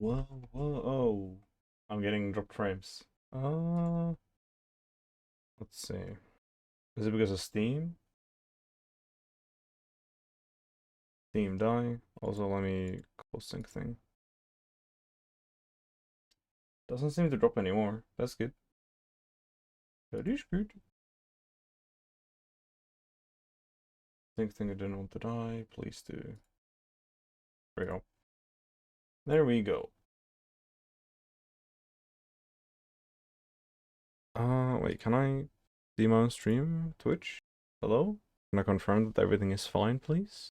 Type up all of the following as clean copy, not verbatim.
Whoa, whoa. I'm getting dropped frames. Uh, let's see. Is it because of Steam? Steam die. Also, let me close sync thing. Doesn't seem to drop anymore. That's good. That is good. Thing I didn't want to die. Please do. There we go. There we go. Wait, can I see my own stream? Twitch? Hello? Can I confirm that everything is fine, please?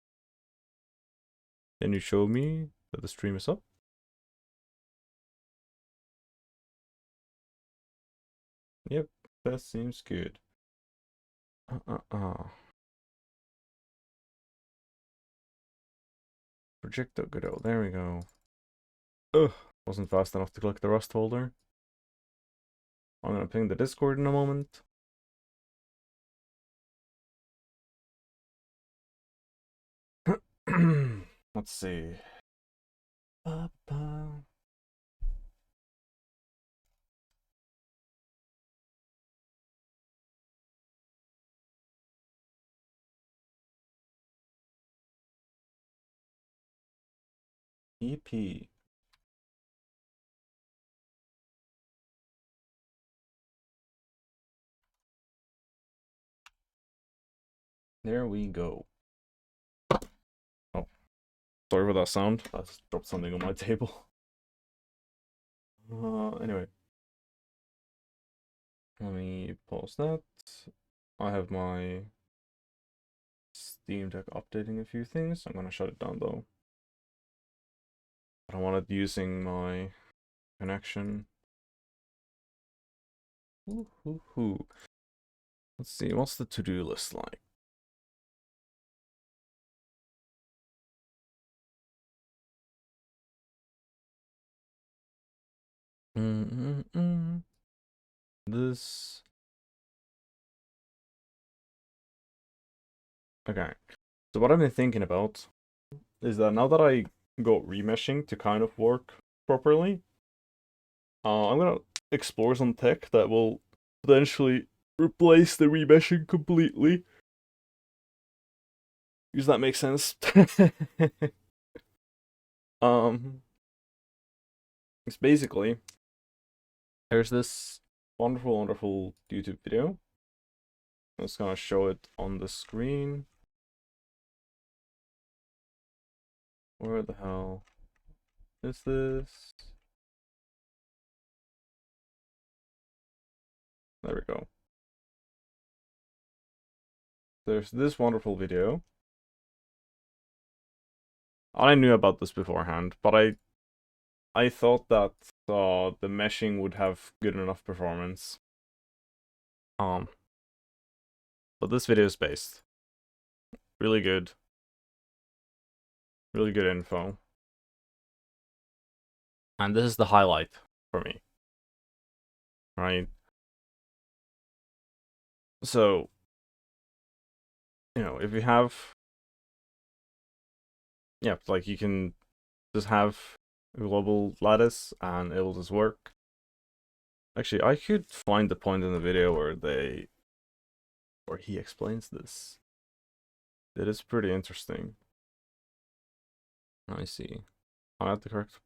Can you show me that the stream is up? Yep, that seems good. Projecto Godot, there we go. Ugh, wasn't fast enough to click the Rust folder. I'm gonna ping the Discord in a moment. Let's see. EP. There we go. Oh, sorry for that sound. I just dropped something on my table. Anyway. Let me pause that. I have my Steam Deck updating a few things. I'm gonna shut it down though. I don't want it using my connection. Let's see, what's the to-do list like? This. Okay. So what I've been thinking about is that now that I got remeshing to kind of work properly, I'm gonna explore some tech that will potentially replace the remeshing completely. Does that make sense? It's basically there's this wonderful YouTube video. I'm just gonna show it on the screen. Where the hell is this? There we go. There's this wonderful video. I knew about this beforehand, but I thought that the meshing would have good enough performance. But this video is based. Really good. Really good info. And this is the highlight for me. Right? So, you know, if you have, yeah, like you can just have a global lattice and it'll just work. Actually, I could find the point in the video where he explains this. It is pretty interesting. I see. I have the correct.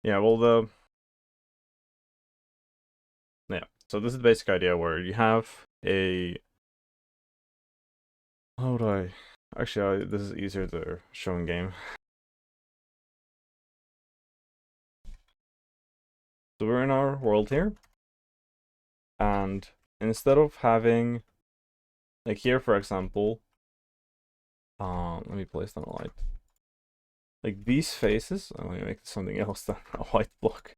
Yeah, well yeah. So this is the basic idea where you have a. How would I? Actually, this is easier to show in game. So we're in our world here, and instead of having, like here for example, let me place down a light. Like these faces, I'm gonna make something else than a white block.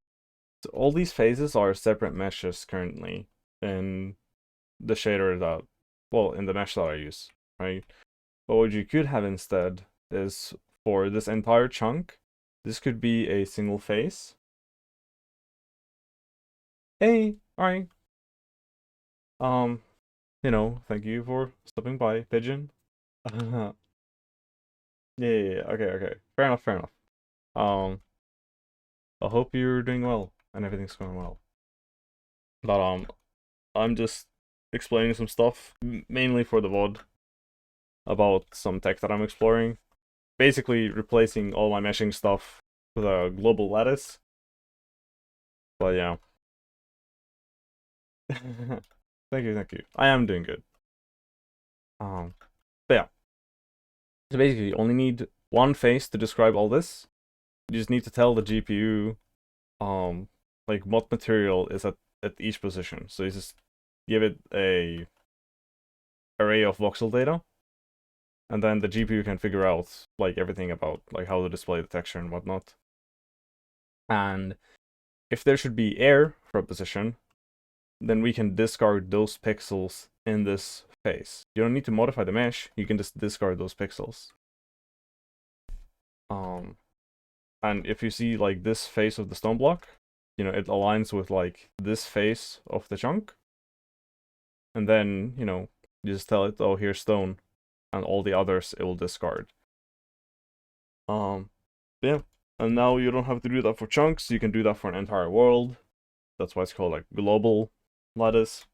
So all these faces are separate meshes currently in the shader that, well, in the mesh that I use, right? But what you could have instead is for this entire chunk, this could be a single face. Hey, alright. Um, thank you for stopping by, Pigeon. Yeah, yeah, okay, okay. Fair enough, fair enough. Um, I hope you're doing well and everything's going well. But I'm just explaining some stuff, mainly for the VOD, about some tech that I'm exploring. Basically replacing all my meshing stuff with a global lattice. But yeah. Thank you, thank you. I am doing good. But yeah. So basically, you only need one face to describe all this. You just need to tell the GPU, like what material is at each position. So you just give it a array of voxel data, and then the GPU can figure out like everything about like how to display the texture and whatnot. And if there should be air for a position, then we can discard those pixels in this face. You don't need to modify the mesh, you can just discard those pixels. And if you see like this face of the stone block, it aligns with like this face of the chunk. And then, you just tell it, oh, here's stone, and all the others it will discard. Yeah. And now you don't have to do that for chunks, you can do that for an entire world. That's why it's called like global lattice.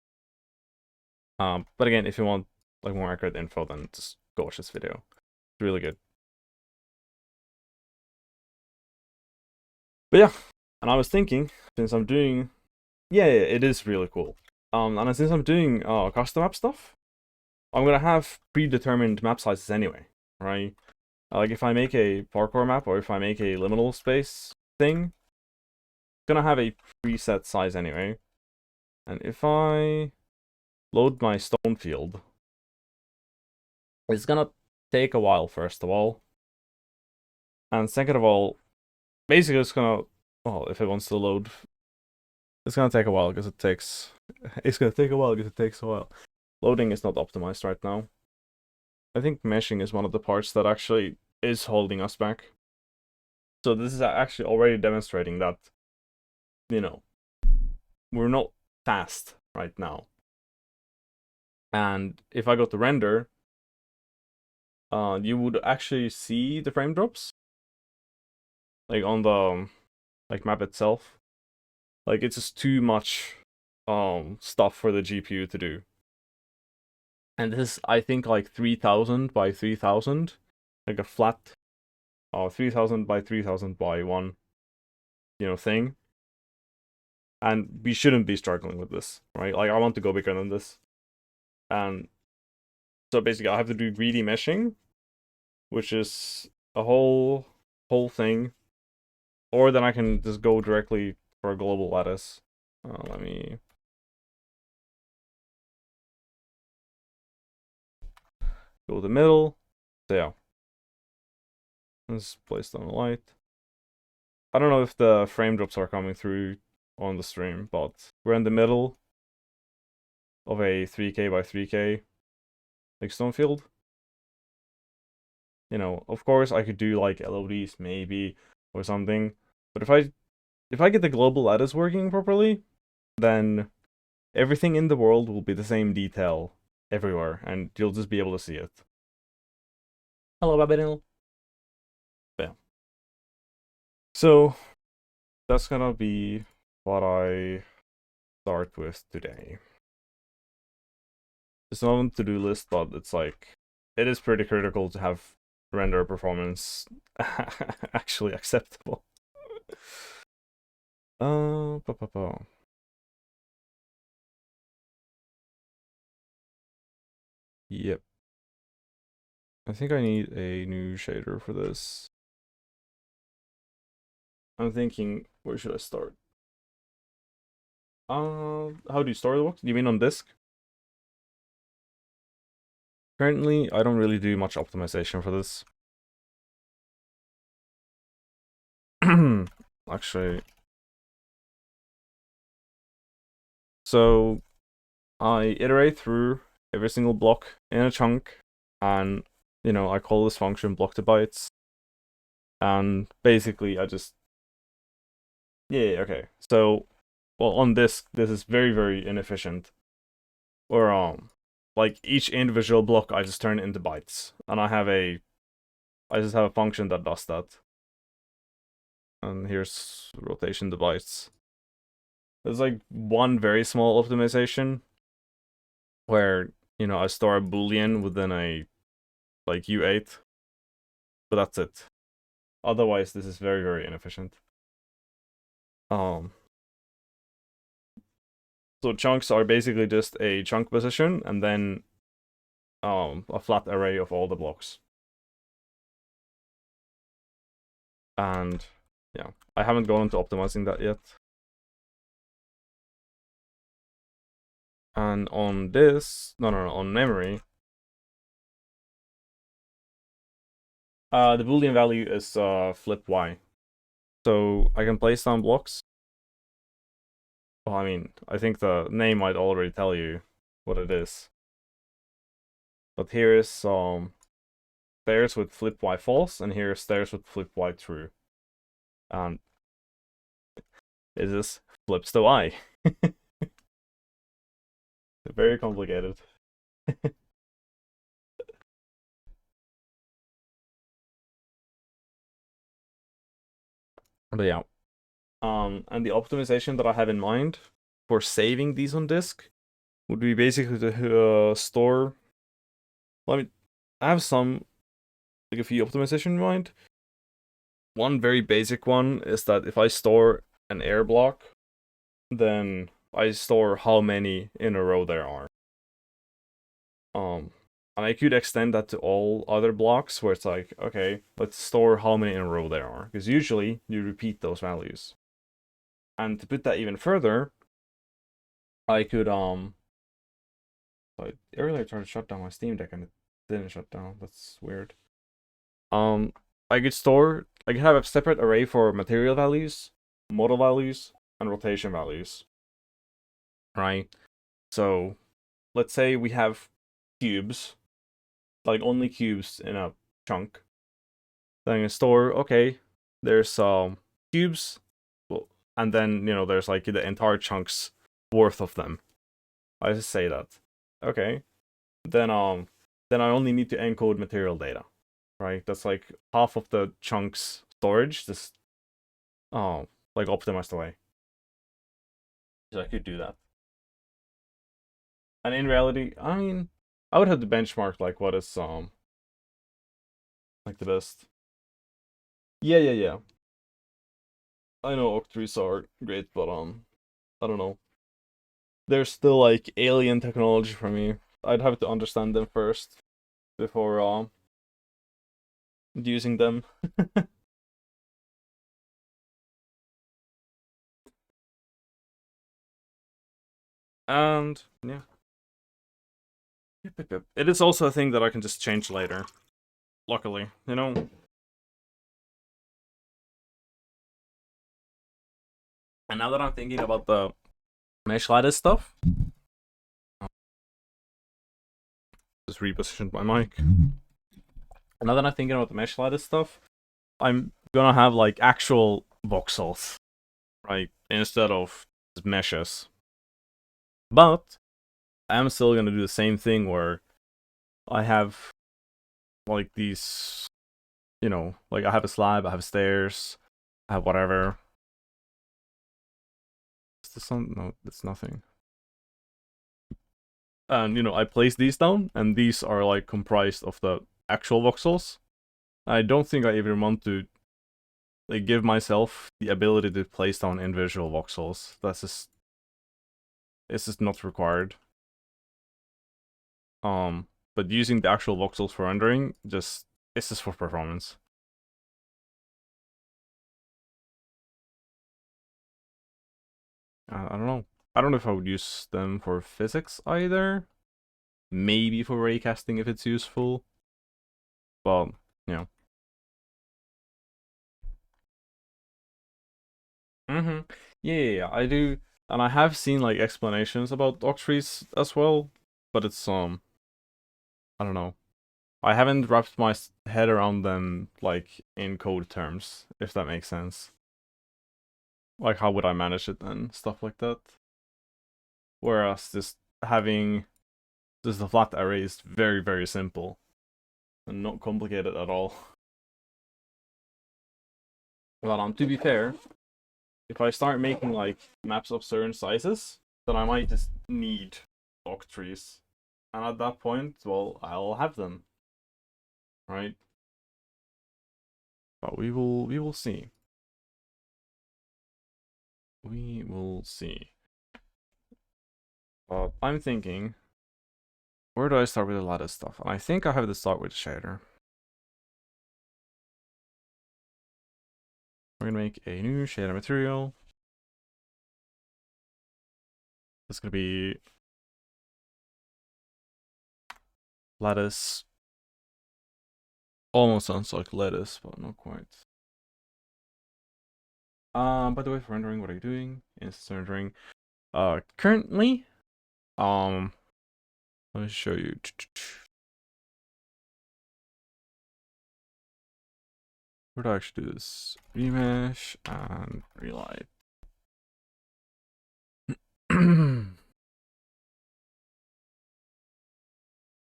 But again, if you want like more accurate info, then just go watch this video. It's really good. But yeah, and I was thinking, since I'm doing, yeah, it is really cool. And since I'm doing custom map stuff, I'm gonna have predetermined map sizes anyway, right? Like if I make a parkour map or if I make a liminal space thing, it's gonna have a preset size anyway. And if I load my stone field, it's gonna take a while, first of all. And second of all, basically it's gonna, well, if it wants to load, it's gonna take a while because it's gonna take a while because it takes a while. Loading is not optimized right now. I think meshing is one of the parts that actually is holding us back. So this is actually already demonstrating that, we're not fast right now. And if I go to render, you would actually see the frame drops, like on the like map itself. Like it's just too much stuff for the GPU to do. And this is, I think, like 3000 by 3000, like a flat 3000 by 3000 by 1 thing. And we shouldn't be struggling with this, right? Like I want to go bigger than this. And so basically I have to do greedy meshing, which is a whole thing. Or then I can just go directly for a global lattice. Let me go to the middle. So yeah. Let's place on the light. I don't know if the frame drops are coming through on the stream, but we're in the middle of a 3K by 3K like stone field. Of course I could do like LODs maybe or something, but if I get the global lattice working properly, then everything in the world will be the same detail everywhere, and you'll just be able to see it. Hello, Babinil. Yeah. So that's gonna be what I start with today. It's not on to-do list, but it's like it is pretty critical to have render performance actually acceptable. Pa, pa, pa. Yep. I think I need a new shader for this. I'm thinking, where should I start? How do you store the box? Do you mean on disk? Currently, I don't really do much optimization for this. Actually, so I iterate through every single block in a chunk, and I call this function block to bytes, and basically I just okay. So well, on disk, this is very, very inefficient. Or like each individual block I just turn into bytes, and I just have a function that does that. And here's rotation to bytes. There's like one very small optimization where, you know, I store a boolean within a like U8, but that's it. Otherwise, this is very, very inefficient. So chunks are basically just a chunk position and then a flat array of all the blocks. And yeah, I haven't gone into optimizing that yet. And on this, no, on memory, the boolean value is flip y. So I can place down blocks. Well, I mean, I think the name might already tell you what it is. But here is stairs with flip y false, and here is stairs with flip y true. And it just flips the y. Very complicated. But yeah. And the optimization that I have in mind for saving these on disk would be basically to store. Well, I mean, I have like a few optimization in mind. One very basic one is that if I store an air block, then I store how many in a row there are. And I could extend that to all other blocks where it's like, okay, let's store how many in a row there are, because usually you repeat those values. And to put that even further, I could I earlier tried to shut down my Steam Deck and it didn't shut down. That's weird. I could have a separate array for material values, model values, and rotation values. Right? So let's say we have cubes, like only cubes in a chunk. Then I can store, okay, there's cubes, well, and then, you know, there's like the entire chunk's worth of them. I just say that. Okay. Then I only need to encode material data. Right? That's like half of the chunk's storage, just like optimized away. So I could do that. And in reality, I mean, I would have to benchmark like what is like the best. Yeah. I know octrees are great, but I don't know. They're still like alien technology for me. I'd have to understand them first before using them. And yeah. Yep. It is also a thing that I can just change later. Luckily, you know. And now that I'm thinking about the mesh lattice stuff, just repositioned my mic. And now that I'm thinking about the mesh lattice stuff, I'm gonna have like actual voxels, right, instead of meshes. But I'm still gonna do the same thing where I have like these, you know, like I have a slab, I have stairs, I have whatever. Is this some? No, it's nothing. And you know, I place these down, and these are like comprised of the actual voxels. I don't think I even want to like give myself the ability to place down individual voxels. It's just not required. But using the actual voxels for rendering, it's just for performance. I don't know. I don't know if I would use them for physics either. Maybe for raycasting if it's useful. But, you know. Yeah, I do. And I have seen like explanations about octrees as well, but it's I don't know. I haven't wrapped my head around them like in code terms, if that makes sense. like how would I manage it and stuff like that. Whereas just having just a flat array is very, very simple and not complicated at all. But to be fair, if I start making like maps of certain sizes, then I might just need block trees. And at that point, well, I'll have them. Right? But we will see. We will see. But I'm thinking, where do I start with the lattice stuff? And I think I have to start with the shader. We're gonna make a new shader material. It's gonna be lattice. Almost sounds like lettuce, but not quite. By the way, for rendering, what are you doing? Instance rendering. Currently, let me show you. Where do I actually do this? Remesh and relight.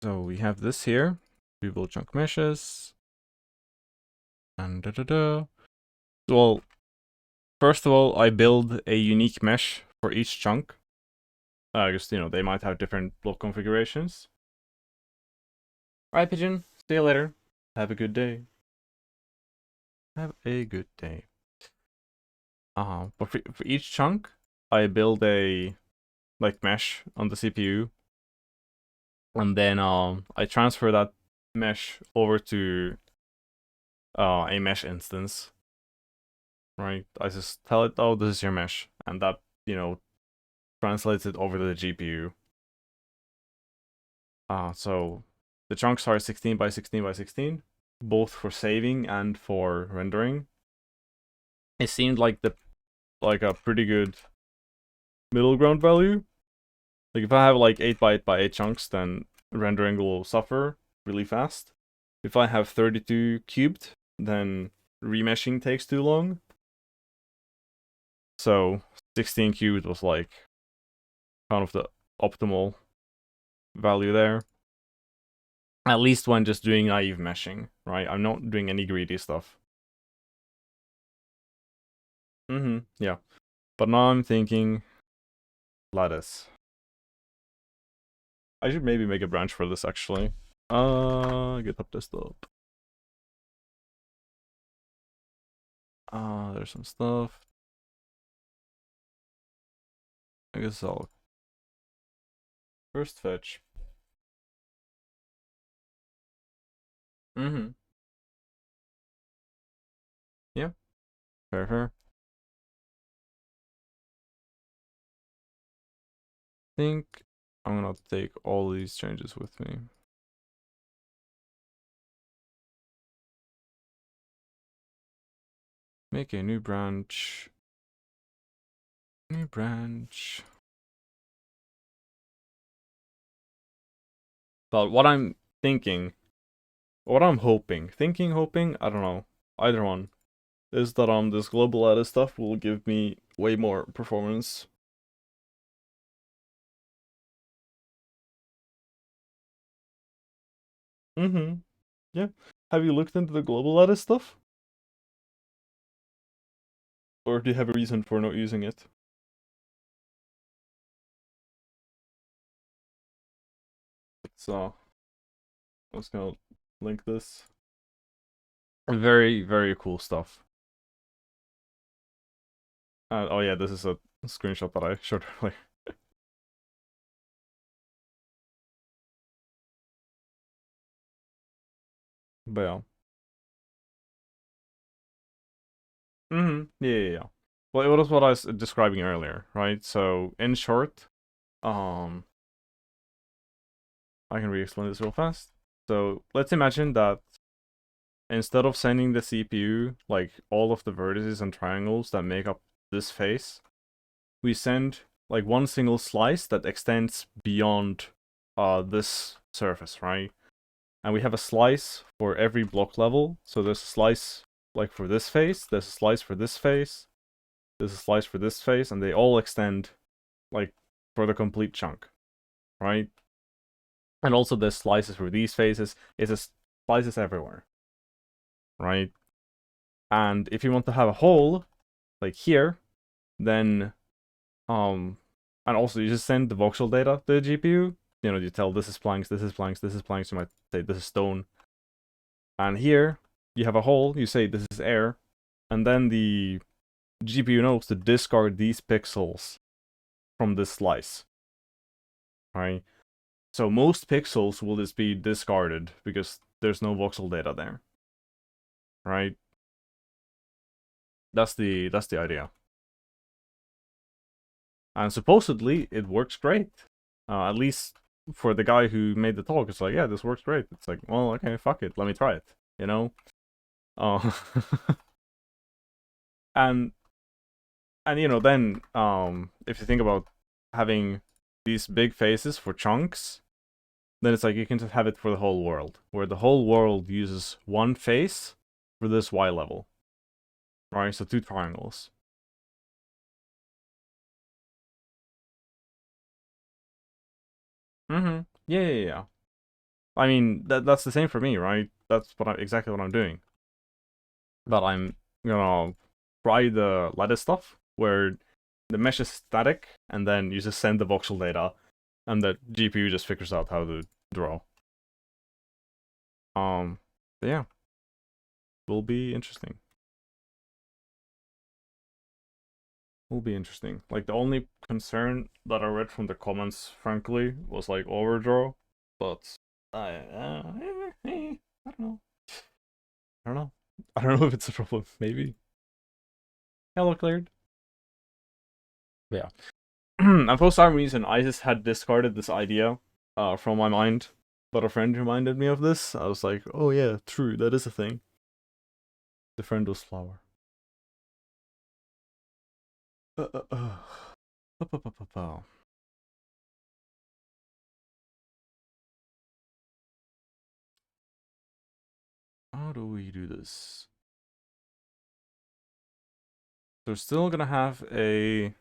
So we have this here. We will chunk meshes. And Well, first of all, I build a unique mesh for each chunk. Because, they might have different block configurations. Alright, Pigeon. See you later. Have a good day. Have a good day. But for each chunk, I build a mesh on the CPU, and then I transfer that mesh over to a mesh instance. Right? I just tell it, oh, this is your mesh, and that translates it over to the GPU. So the chunks are 16 by 16 by 16, both for saving and for rendering. It seemed like a pretty good middle ground value. Like if I have like 8 by 8 by 8 chunks, then rendering will suffer really fast. If I have 32 cubed, then remeshing takes too long. So 16 cubed was like kind of the optimal value there. At least when just doing naive meshing, right? I'm not doing any greedy stuff. Yeah. But now I'm thinking lattice. I should maybe make a branch for this actually. GitHub desktop. There's some stuff. I guess I'll first fetch. Yeah. Fair. Think I'm gonna take all these changes with me. Make a new branch. New branch. But what I'm thinking, what I'm hoping, hoping, I don't know, either one, is that this global lattice stuff will give me way more performance. Yeah. Have you looked into the global lattice stuff? Or do you have a reason for not using it? So, I was gonna link this. Very, very cool stuff. Oh yeah, this is a screenshot that I showed earlier. But yeah. Yeah. Well, it was what I was describing earlier, right? So, in short, I can re-explain this real fast. So, let's imagine that instead of sending the CPU, like, all of the vertices and triangles that make up this face, we send, like, one single slice that extends beyond this surface, right? And we have a slice for every block level. So there's a slice, like, for this face, there's a slice for this face, There's a slice for this face, and they all extend, like, for the complete chunk, right? And also there's slices for these faces. It's just slices everywhere, right? And if you want to have a hole, like here, then, and also you just send the voxel data to the GPU. You know, you tell this is planks, this is planks, this is planks. You might say this is stone. And here, you have a hole, you say this is air, and then the GPU knows to discard these pixels from this slice. Right? So most pixels will just be discarded because there's no voxel data there. Right? That's the idea. And supposedly it works great. At least for the guy who made the talk, it's like, yeah, this works great. It's like, well, okay, fuck it, let me try it. You know? and you know, then if you think about having these big faces for chunks, then it's like you can just have it for the whole world, where the whole world uses one face for this Y level. Right? So 2 triangles. Mm-hmm. Yeah. I mean, that's the same for me, right? That's exactly what I'm doing. But I'm gonna try the lattice stuff, where the mesh is static, and then you just send the voxel data, and the GPU just figures out how to draw. But yeah, will be interesting. Will be interesting. Like, the only concern that I read from the comments, frankly, was like overdraw, but I don't know. I don't know. I don't know if it's a problem. Maybe. Hello, cleared. Yeah. And for some reason, I just had discarded this idea from my mind, but a friend reminded me of this. I was like, oh yeah, true, that is a thing. The friend was flower. How do we do this? So we're still gonna have a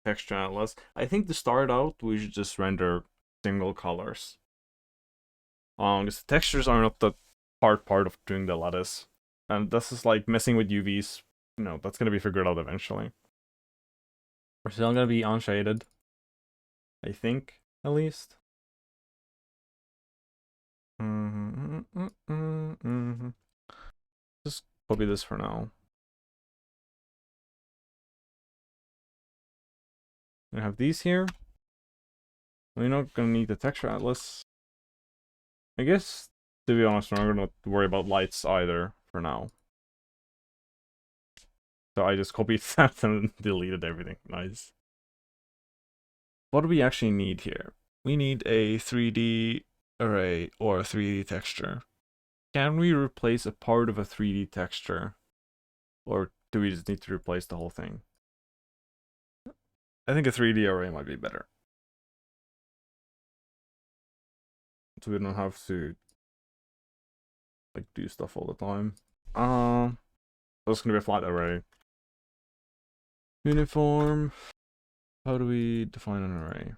texture atlas. I think to start out, we should just render single colors. Because the textures are not the hard part of doing the lattice. And this is like messing with UVs. You know, that's gonna be figured out eventually. We're still gonna be unshaded. I think, at least. Just copy this for now. I have these here. We're not gonna need the texture atlas. I guess, to be honest, we're not gonna worry about lights either for now. So I just copied that and deleted everything. Nice. What do we actually need here? We need a 3D array or a 3D texture. Can we replace a part of a 3D texture? Or do we just need to replace the whole thing? I think a 3D array might be better. So we don't have to like do stuff all the time. That's gonna be a flat array. Uniform. How do we define an array?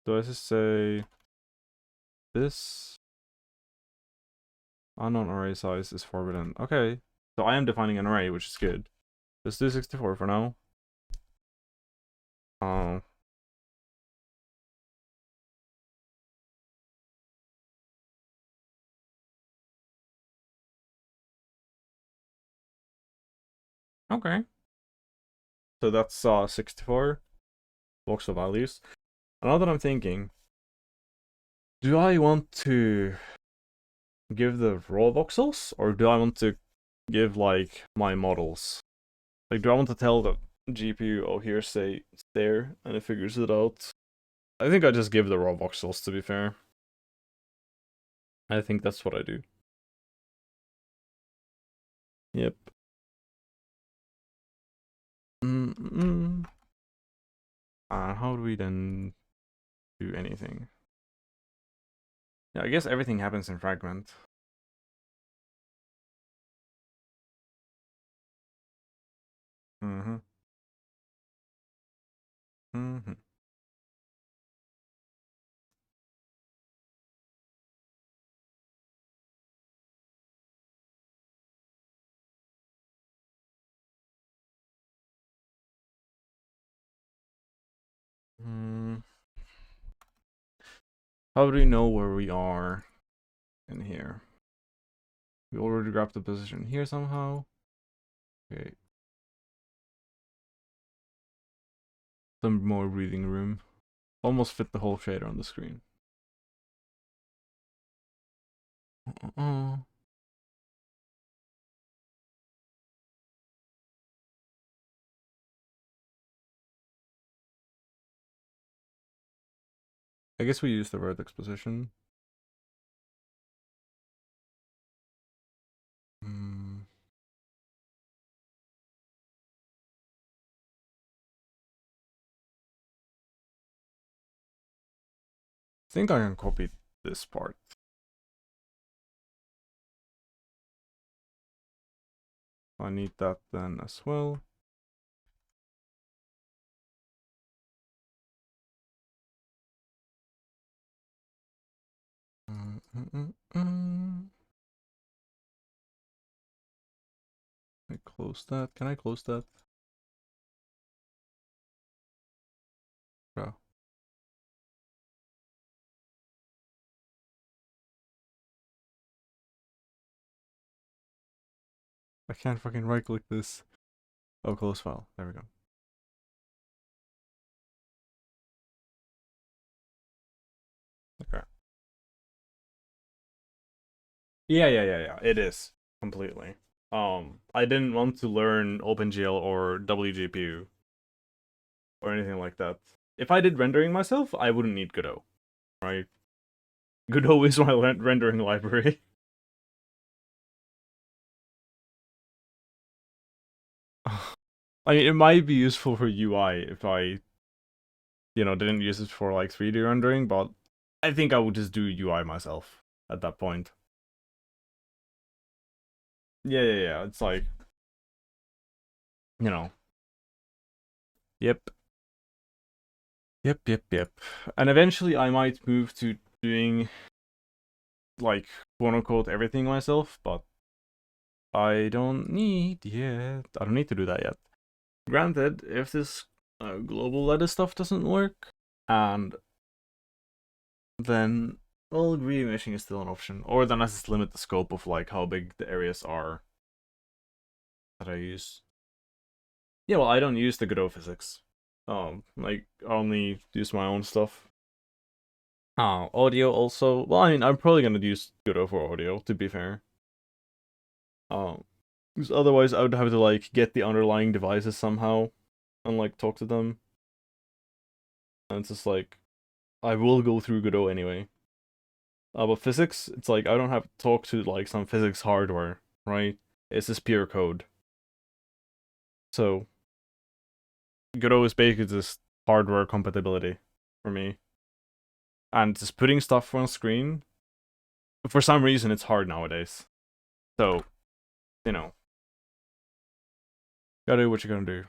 Do I just say this unknown array size is forbidden? Okay, so I am defining an array, which is good. Let's do 64 for now. Okay. So that's 64 voxel values. And now that I'm thinking, do I want to give the raw voxels, or do I want to give like my models? Like, do I want to tell the GPU, oh, here, say it's there, and it figures it out? I think I just give the raw voxels, to be fair. I think that's what I do. Yep. How do we then do anything? Yeah, I guess everything happens in fragment. How do we know where we are in here? We already grabbed the position here somehow. Okay. Some more breathing room. Almost fit the whole shader on the screen. I guess we use the vertex position. I think I can copy this part. I need that then as well. I close that. Can I close that? Bro. I can't fucking right click this. Oh, close file. There we go. Okay. Yeah. It is completely. I didn't want to learn OpenGL or WGPU or anything like that. If I did rendering myself, I wouldn't need Godot, right? Godot is my rendering library. I mean, it might be useful for UI if I, didn't use it for like 3D rendering, but I think I would just do UI myself at that point. Yeah. It's like, you know. Yep. Yep. And eventually I might move to doing like quote unquote everything myself, but I don't need yet. I don't need to do that yet. Granted, if this global lattice stuff doesn't work, and then well, remeshing is still an option, or then I just limit the scope of like how big the areas are that I use. Yeah, well, I don't use the Godot physics. Like I only use my own stuff. Audio also. Well, I mean, I'm probably gonna use Godot for audio. To be fair. Because otherwise I would have to like get the underlying devices somehow, and like talk to them. And it's just like, I will go through Godot anyway. But physics, it's like I don't have to talk to like some physics hardware, right? It's just pure code. So Godot is basically just hardware compatibility for me. And just putting stuff on screen, for some reason it's hard nowadays. So, you know. Gotta do what you're gonna do.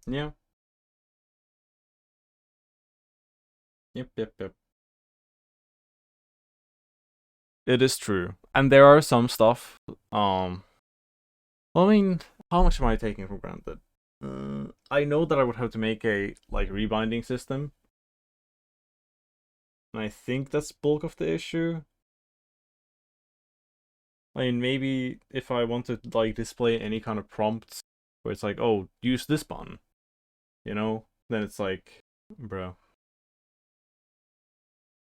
Yeah. Yep. It is true. And there are some stuff, well, I mean, how much am I taking for granted? I know that I would have to make a like rebinding system, and I think that's bulk of the issue. I mean, maybe if I want to like display any kind of prompts where it's like, oh, use this button, then it's like, bro.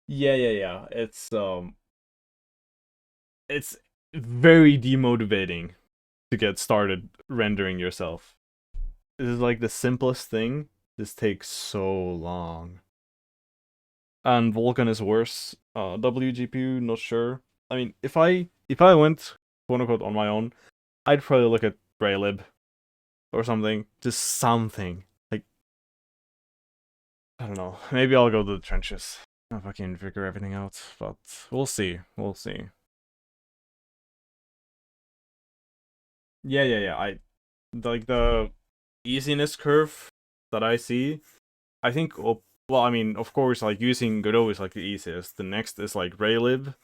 Yeah. It's very demotivating to get started rendering yourself. This is like the simplest thing. This takes so long. And Vulkan is worse. WGPU, not sure. I mean, if I went quote unquote on my own, I'd probably look at Braylib or something. Just something. Like, I don't know. Maybe I'll go to the trenches if I can figure everything out. But we'll see. We'll see. Yeah. I like the easiness curve that I see. I think well, I mean, of course, like using Godot is like the easiest. The next is like Raylib.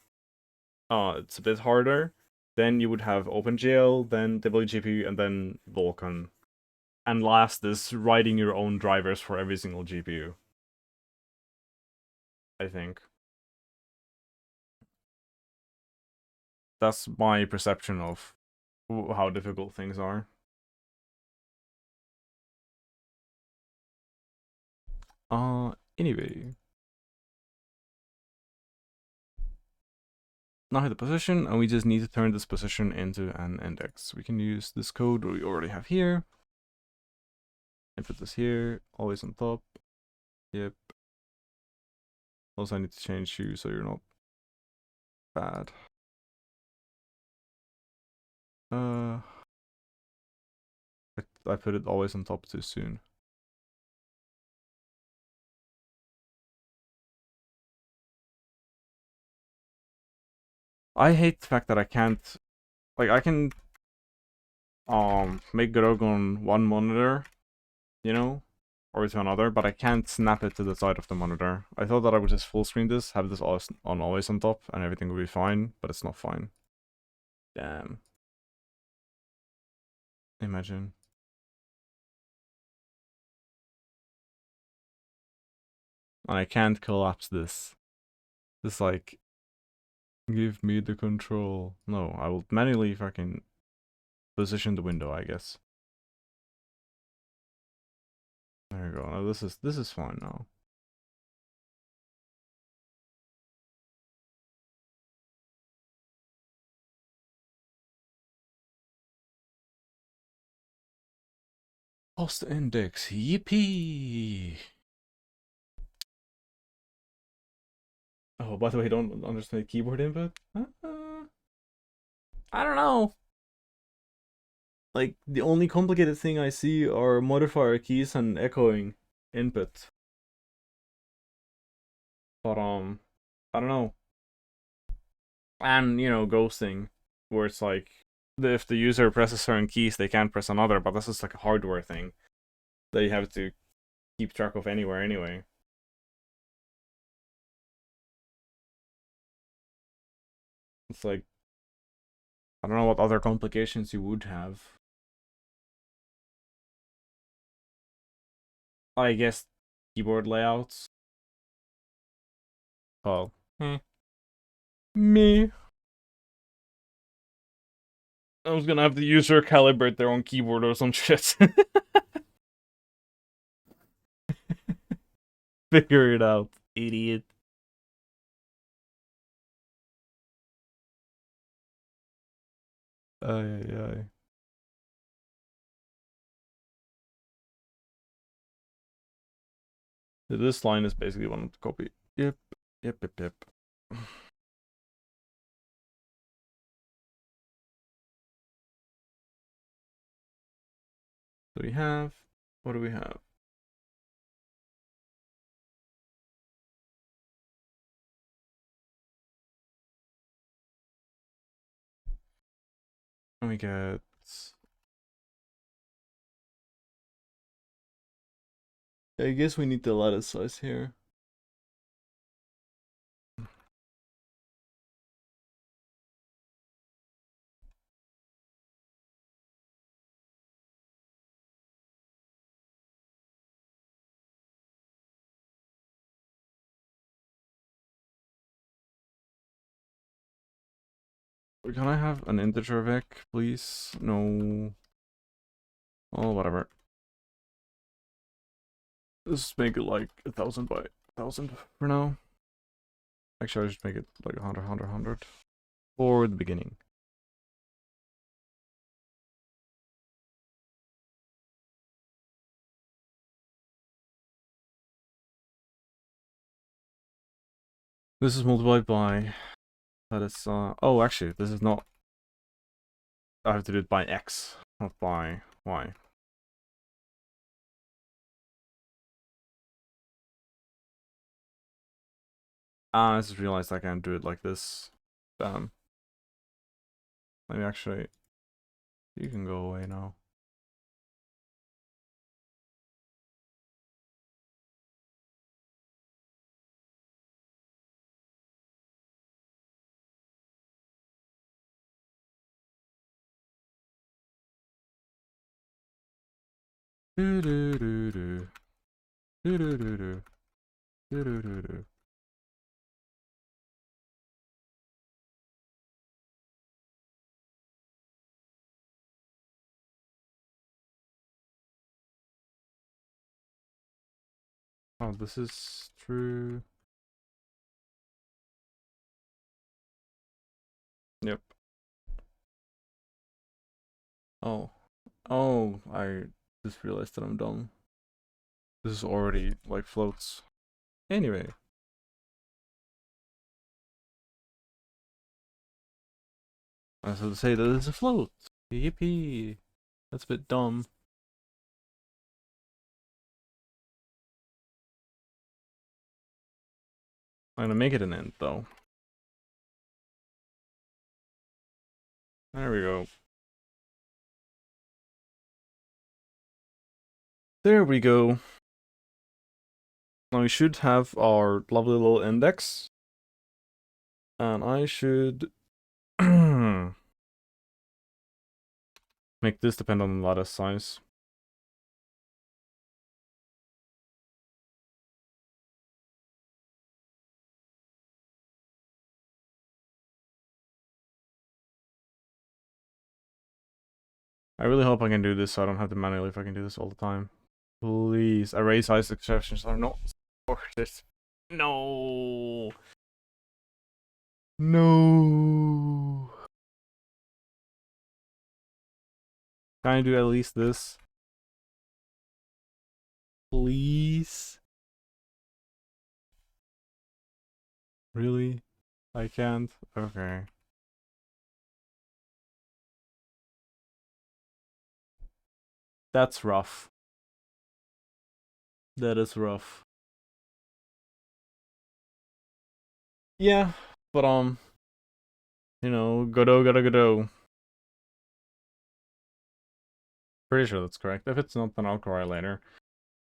It's a bit harder. then you would have OpenGL, then WGPU, and then Vulkan. And last is writing your own drivers for every single GPU. I think. That's my perception of how difficult things are. Anyway. Now hit the position, and we just need to turn this position into an index. We can use this code we already have here. And put this here, always on top. Yep. Also, I need to change you so you're not bad. I put it always on top too soon. I hate the fact that I can't, like, I can make Godot on one monitor, you know, or to another, but I can't snap it to the side of the monitor. I thought that I would just full screen this, have this always on top, and everything would be fine, but it's not fine. Damn. Imagine. And I can't collapse this. It's like, give me the control. No, I will manually fucking position the window, I guess. There you go. Now this is fine now. Post index, yippee! Oh, by the way, don't understand keyboard input? I don't know. Like, the only complicated thing I see are modifier keys and echoing input. But, I don't know. And, you know, ghosting, where it's like, if the user presses certain keys, they can't press another, but this is like a hardware thing that you have to keep track of anywhere anyway. It's like, I don't know what other complications you would have. I guess keyboard layouts. Oh. Me. I was gonna have the user calibrate their own keyboard or some shit. Figure it out, idiot. Ay, ay, ay. This line is basically one to copy. Yep, yep, yep, yep. So we have, what do we have? And we get, I guess we need the lattice size here. Can I have an integer vec, please? No. Oh, whatever. Let's make it like 1000 by 1000 for now. Actually, I should make it like 100, 100, 100 for the beginning. This is multiplied by, that is, oh, actually, this is not, I have to do it by x, not by y. I just realized I can't do it like this. Let me actually, you can go away now. Do do do do. Do do do do. Do do do do. Oh, this is true. Yep. Oh. Oh, I just realized that I'm dumb. This is already, like, floats. Anyway. I was going to say that it's a float. Yippee. That's a bit dumb. I'm gonna make it an int, though. There we go. There we go. Now we should have our lovely little index. And I should make this depend on the lattice size. I really hope I can do this so I don't have to manually fucking do this all the time. Please, array size exceptions are not supported. No. No. Can I do at least this? Please? Really? I can't? Okay. That's rough. That is rough. Yeah, but you know, Godot. Pretty sure that's correct. If it's not, then I'll cry later.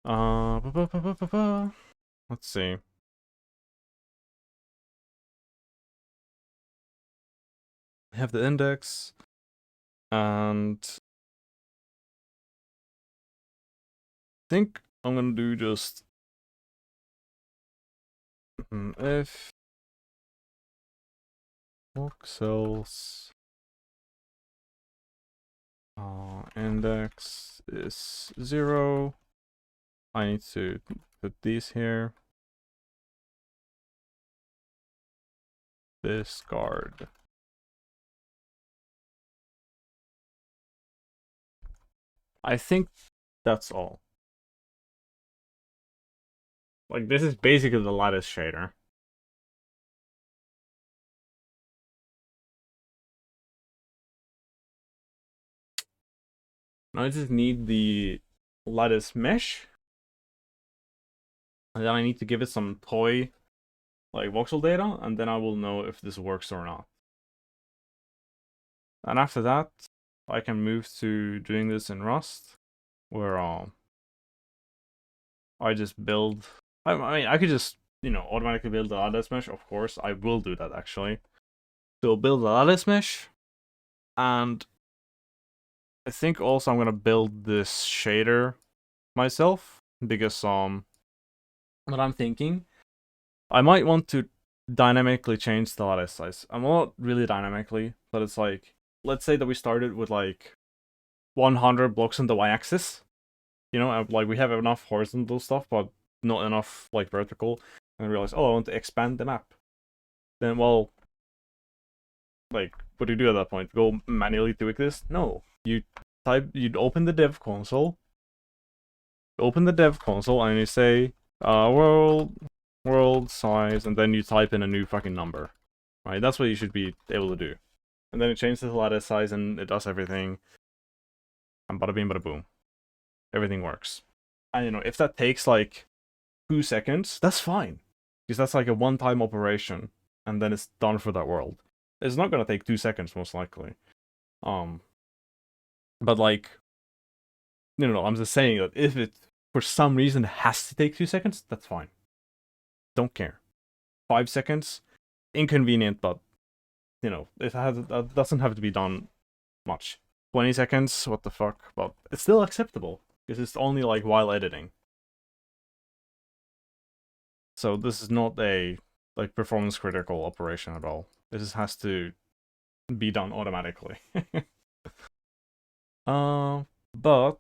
Let's see. I have the index, and I think I'm gonna do just if voxels index is 0, I need to put these here. Discard. I think that's all. Like, this is basically the lattice shader. Now I just need the lattice mesh. And then I need to give it some toy, like voxel data, and then I will know if this works or not. And after that, I can move to doing this in Rust, where I just build. I mean, I could just, you know, automatically build the lattice mesh. Of course, I will do that actually. So build the lattice mesh, and I think also I'm gonna build this shader myself because what I'm thinking, I might want to dynamically change the lattice size. I'm not really dynamically, but it's like, let's say that we started with like 100 blocks on the y-axis. You know, like we have enough horizontal stuff, but not enough like vertical. And I realize, oh, I want to expand the map. Then, well, like, what do you do at that point? Go manually tweak this? No. You'd open the dev console. Open the dev console and you say, world size, and then you type in a new fucking number. Right? That's what you should be able to do. And then it changes the lattice size and it does everything. And bada bing, bada boom. Everything works. And you know, if that takes like 2 seconds, that's fine. Because that's like a one-time operation. And then it's done for that world. It's not gonna take 2 seconds, most likely. But like, no, I'm just saying that if it, for some reason, has to take 2 seconds, that's fine. Don't care. 5 seconds, inconvenient, but, you know, that doesn't have to be done much. 20 seconds, what the fuck, but it's still acceptable. because it's only like while editing. So this is not a like performance critical operation at all. This has to be done automatically. But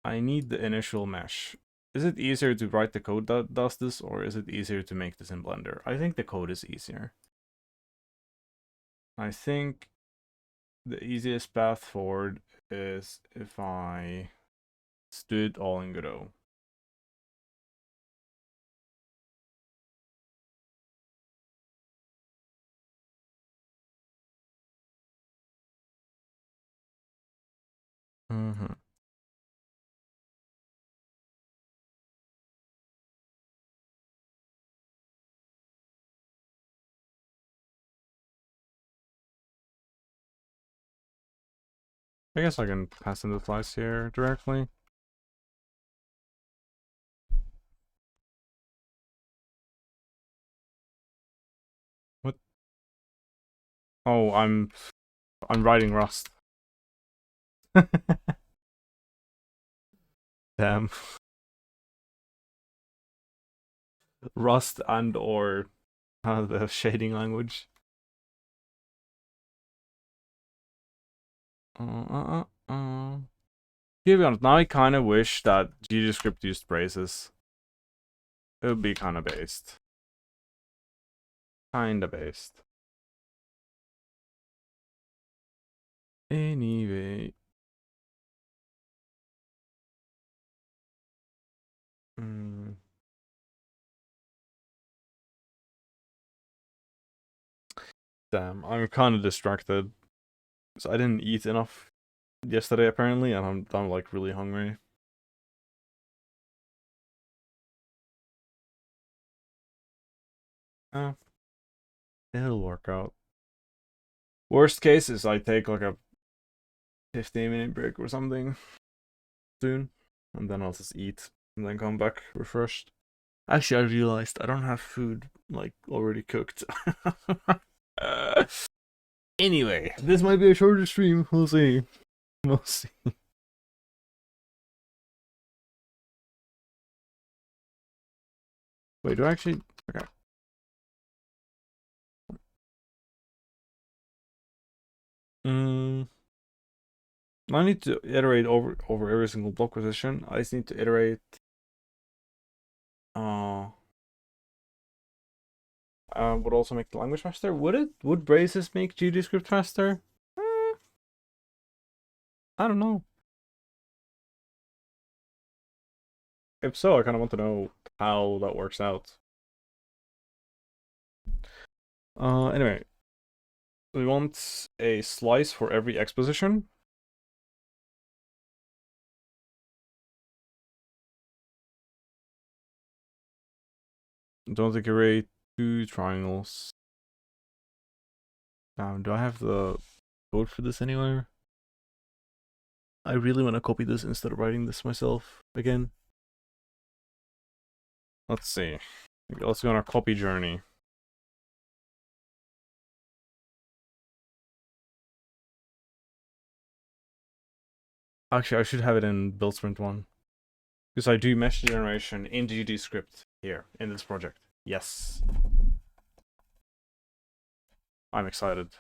I need the initial mesh. Is it easier to write the code that does this, or is it easier to make this in Blender? I think the code is easier. I think the easiest path forward is if I do it all in Godot. Mm-hmm. I guess I can pass in the slice here directly. What? Oh, I'm writing Rust. Damn. Rust and or the shading language. To be honest, now I kind of wish that GDScript used braces. It would be kind of based. Kinda based. Anyway. Damn, I'm kind of distracted. So I didn't eat enough yesterday apparently, and I'm like really hungry. Uh, it'll work out. Worst case is I take like a 15-minute break or something soon, and then I'll just eat and then come back refreshed. Actually, I realized I don't have food like already cooked. uh, anyway, this might be a shorter stream. We'll see. We'll see. Wait, do I actually? Okay. I need to iterate over every single block position. I just need to iterate. Would also make the language faster. Would it? Would braces make GDScript faster? I don't know. If so, I kind of want to know how that works out. Anyway, we want a slice for every X position. Don't decorate 2 triangles. Do I have the code for this anywhere? I really want to copy this instead of writing this myself again. Let's see. Let's go on our copy journey. Actually, I should have it in build sprint 1. Because I do mesh generation in GDScript here in this project. Yes. I'm excited.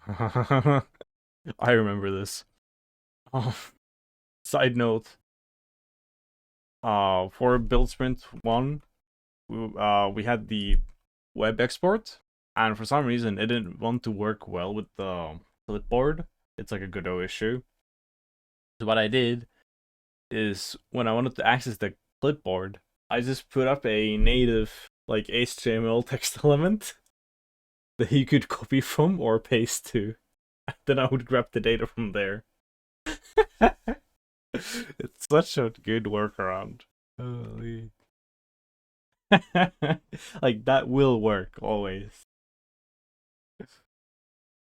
I remember this. Oh, side note. For build sprint 1, we had the web export, and for some reason it didn't want to work well with the clipboard. It's like a Godot issue. So what I did is when I wanted to access the clipboard, I just put up a native like HTML text element that you could copy from or paste to. Then I would grab the data from there. It's such a good workaround. Holy. Like that will work always.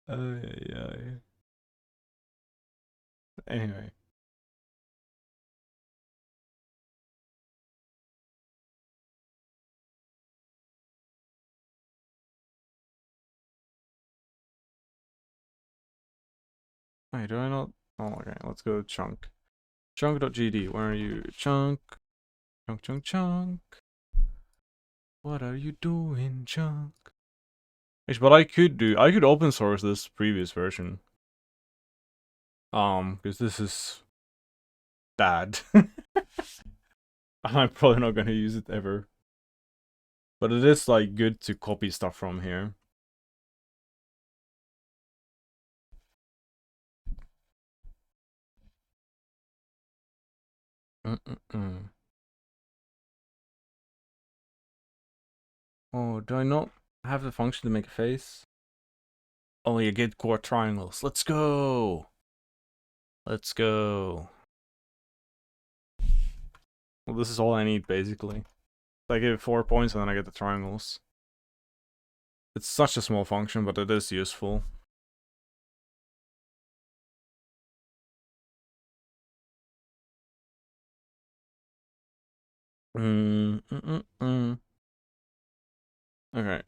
Yeah. Anyway. Wait, do I not? Oh, okay. Let's go chunk. Chunk.gd. Where are you? Chunk. Chunk, chunk, chunk. What are you doing, chunk? Actually, what I could open source this previous version. Because this is bad. I'm probably not gonna use it ever. But it is like good to copy stuff from here. Oh, do I not have the function to make a face? Oh, you get core triangles. Let's go! Let's go. Well, this is all I need, basically. I give it 4 points and then I get the triangles. It's such a small function, but it is useful. Okay.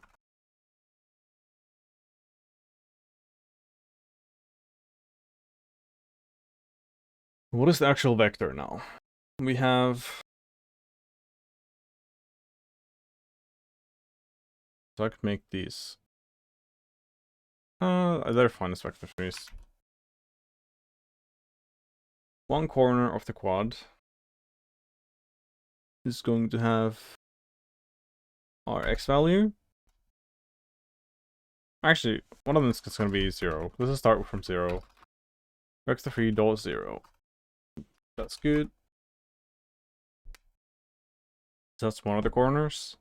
What is the actual vector now? We have... So I could make these. They're fine as vector space. One corner of the quad is going to have our x value. Actually, one of them is going to be 0. Let's just start from 0. Vector 3 dot 0. That's good. That's one of the corners.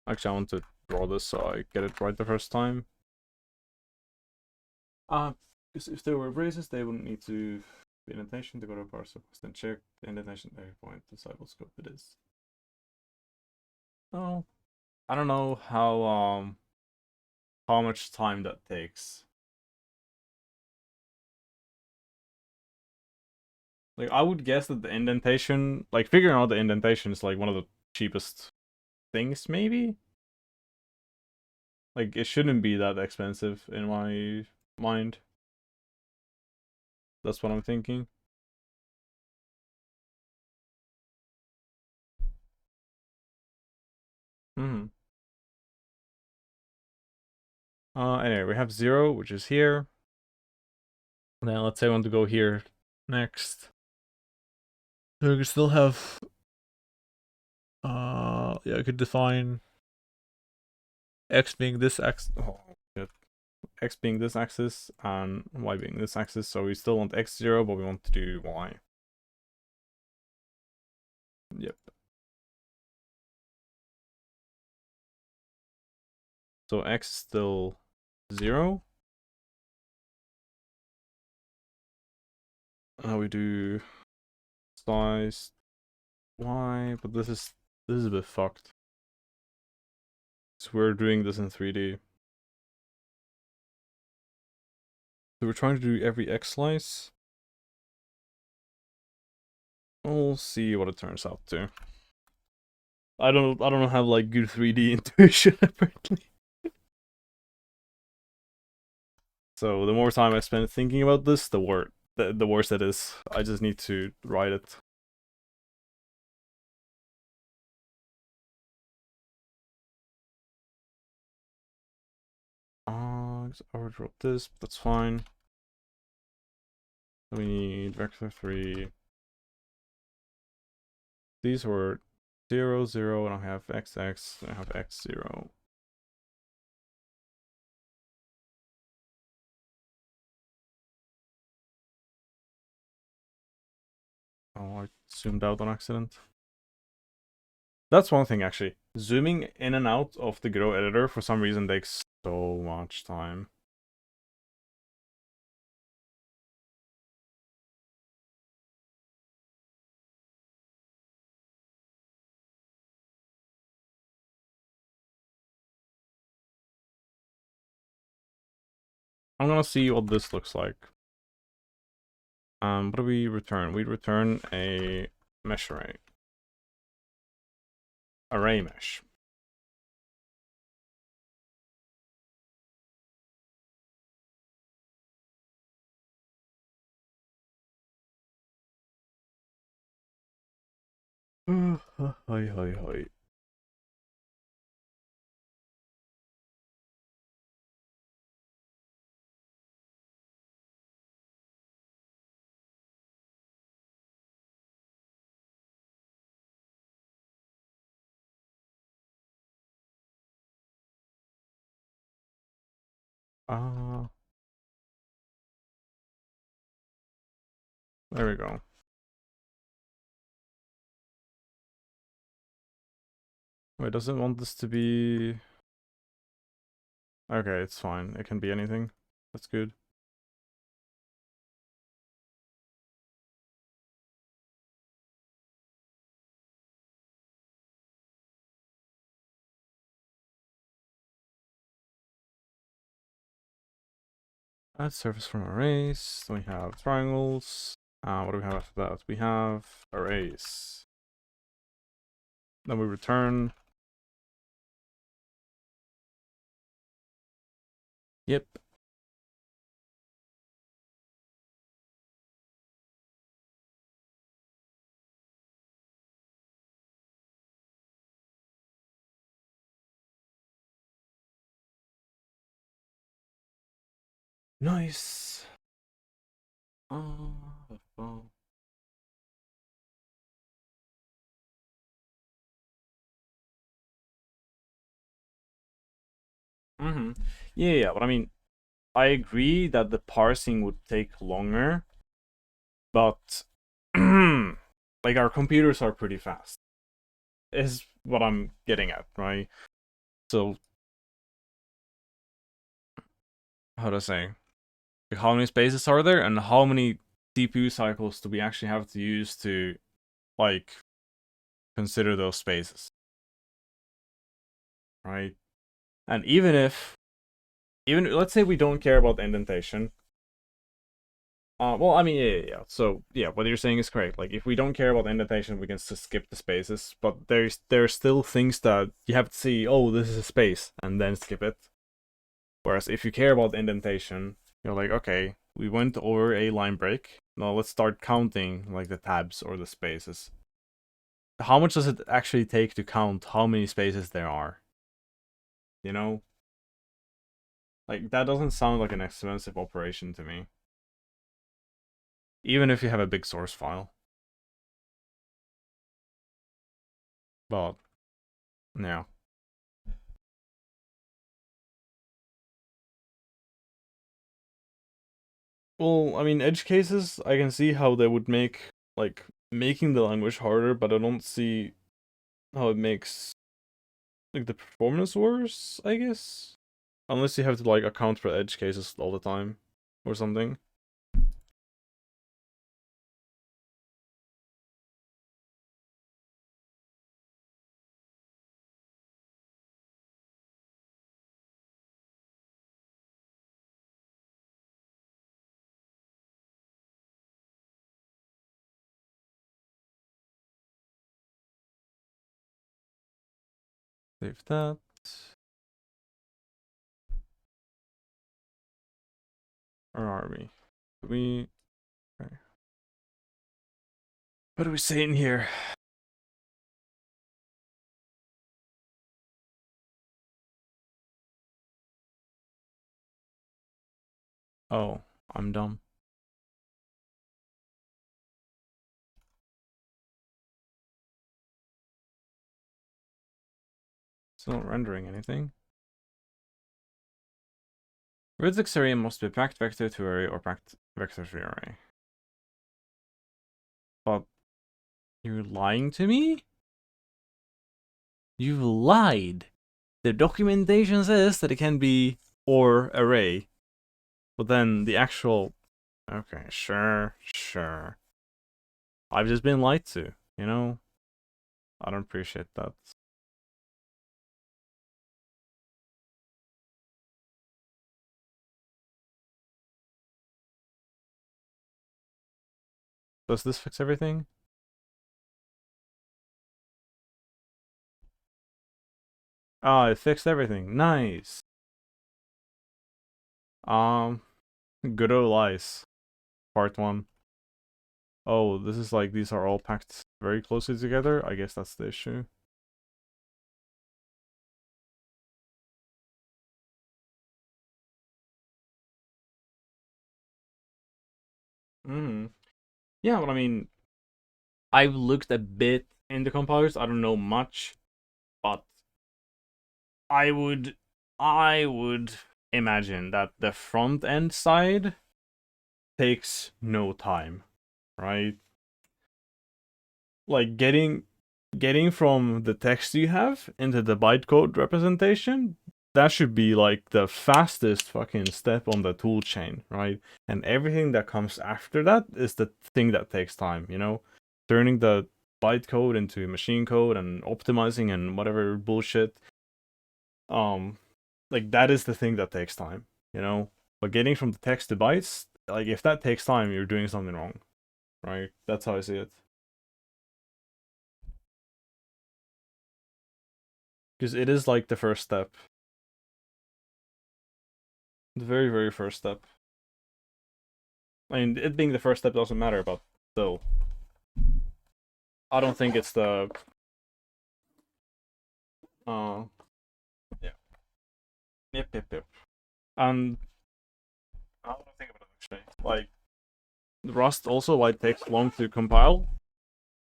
Actually, I want to draw this so I get it right the first time. Because if there were braces, they wouldn't need to be indentation to go to a parser. Then check the indentation area point, decide what scope it is. Oh, I don't know how much time that takes. Like, I would guess that the indentation, like, figuring out the indentation is, like, one of the cheapest things, maybe? Like, it shouldn't be that expensive in my mind. That's what I'm thinking. Anyway, we have 0, which is here. Then let's say I want to go here next. So we still have... yeah, I could define x being this axis. Oh, shit. X being this axis and y being this axis. So we still want x0, but we want to do y. Yep. So x is still 0. Now we do size y, but this is a bit fucked. So we're doing this in 3D. So we're trying to do every x slice. We'll see what it turns out to. I don't have like good 3D intuition apparently. So the more time I spend thinking about this, the worse it is. I just need to write it. I already wrote this, but that's fine. We need vector 3. These were 0, 0, and I have XX, and I have x0. Oh, I zoomed out on accident. That's one thing, actually. Zooming in and out of the Godot editor for some reason takes so much time. I'm gonna see what this looks like. What do we return? We return a mesh array. Array mesh. Hi, hi, hi. Uh, there we go. Wait, does it want this to be... Okay, it's fine. It can be anything. That's good. Add surface from arrays. Then we have triangles. What do we have after that? We have arrays. Then we return. Yep. Nice. Oh. Yeah, but I mean, I agree that the parsing would take longer, but like our computers are pretty fast. Is what I'm getting at, right? So how to say? Like, how many spaces are there, and how many CPU cycles do we actually have to use to like consider those spaces, right? And even let's say we don't care about the indentation. Well, I mean, yeah. So, yeah, what you're saying is correct. Like, if we don't care about the indentation, we can just skip the spaces. But there's still things that you have to see. Oh, this is a space, and then skip it. Whereas if you care about the indentation, you're like, okay, we went over a line break. Now let's start counting like the tabs or the spaces. How much does it actually take to count how many spaces there are? You know, like that doesn't sound like an expensive operation to me. Even if you have a big source file. But yeah. Well, I mean, edge cases, I can see how they would make like making the language harder, but I don't see how it makes like the performance worse, I guess. Unless you have to like account for edge cases all the time or something. Save that. Where are we? We what do we say in here? Oh, I'm dumb. It's not rendering anything. Vertex array must be packed vector to array or packed vector to array. But you're lying to me? You lied. The documentation says that it can be or array. But then the actual... Okay, sure. I've just been lied to, you know? I don't appreciate that. Does this fix everything? Ah, it fixed everything. Nice. Godot lies. Part 1. oh, this is like, these are all packed very closely together. I guess that's the issue. Yeah, but I mean, I've looked a bit into compilers. I don't know much, but I would imagine that the front end side takes no time, right? Like getting from the text you have into the bytecode representation, that should be like the fastest fucking step on the tool chain, right? And everything that comes after that is the thing that takes time, you know? Turning the bytecode into machine code and optimizing and whatever bullshit. Um like that is the thing that takes time, you know? But getting from the text to bytes, like if that takes time, you're doing something wrong, right? That's how I see it. Because it is like the first step. The very, very first step. I mean, it being the first step doesn't matter, but still. I don't think it's the. Uh, yeah. Yep, yep, yep. And I don't think about it actually. Like, Rust also like takes long to compile.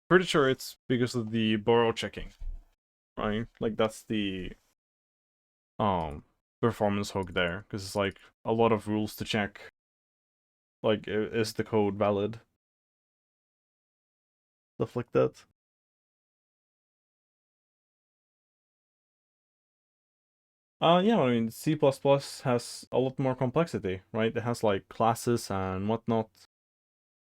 Pretty sure it's because of the borrow checking, right? Like that's the um performance hook there, because it's like a lot of rules to check. Like, is the code valid? Stuff like that. Yeah, I mean, C++ has a lot more complexity, right? It has like classes and whatnot.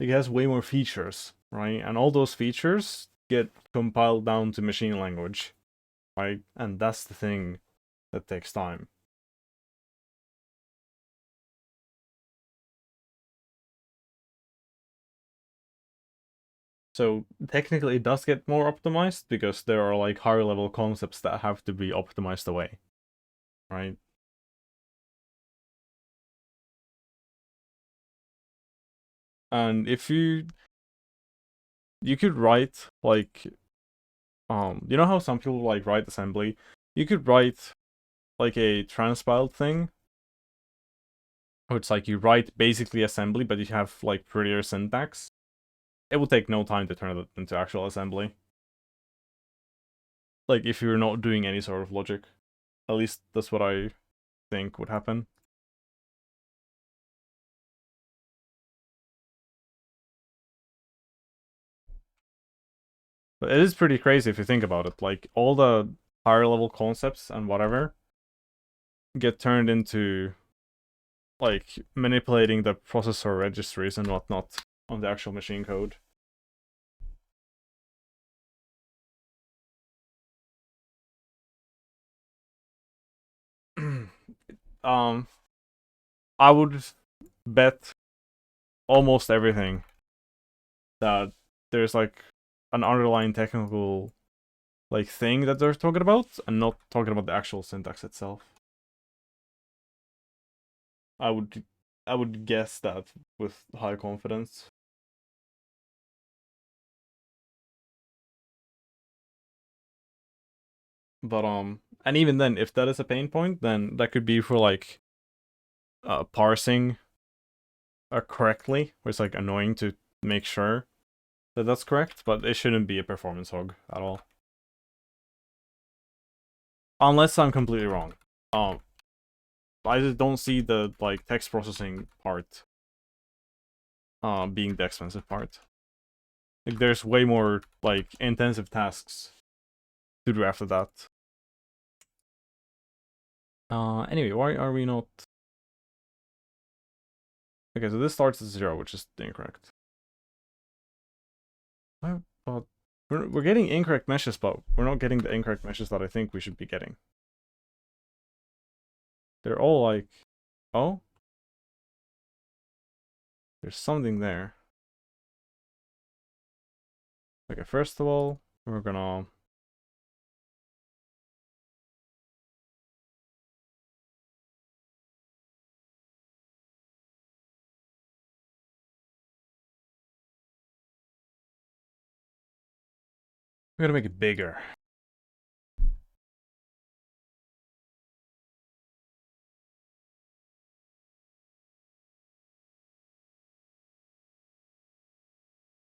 It has way more features, right? And all those features get compiled down to machine language, right? And that's the thing that takes time. So technically it does get more optimized because there are like higher level concepts that have to be optimized away, right? And if you could write like you know how some people like write assembly? You could write like a transpiled thing, where it's like you write basically assembly, but you have like prettier syntax. It will take no time to turn it into actual assembly. Like if you're not doing any sort of logic. At least that's what I think would happen. But it is pretty crazy if you think about it. Like all the higher level concepts and whatever get turned into like manipulating the processor registries and whatnot on the actual machine code. um, I would bet almost everything that there's like an underlying technical like thing that they're talking about and not talking about the actual syntax itself. I would I would guess that with high confidence. But and even then if that is a pain point, then that could be for like parsing correctly, where it's like annoying to make sure that that's correct, but it shouldn't be a performance hog at all. Unless I'm completely wrong. Um I just don't see the like text processing part being the expensive part. Like there's way more like intensive tasks to do after that. Anyway, why are we not? Okay, so this starts at 0, which is incorrect. But we're getting incorrect meshes, but we're not getting the incorrect meshes that I think we should be getting. They're all like, oh, there's something there. Okay, first of all, we're gonna We're gonna make it bigger.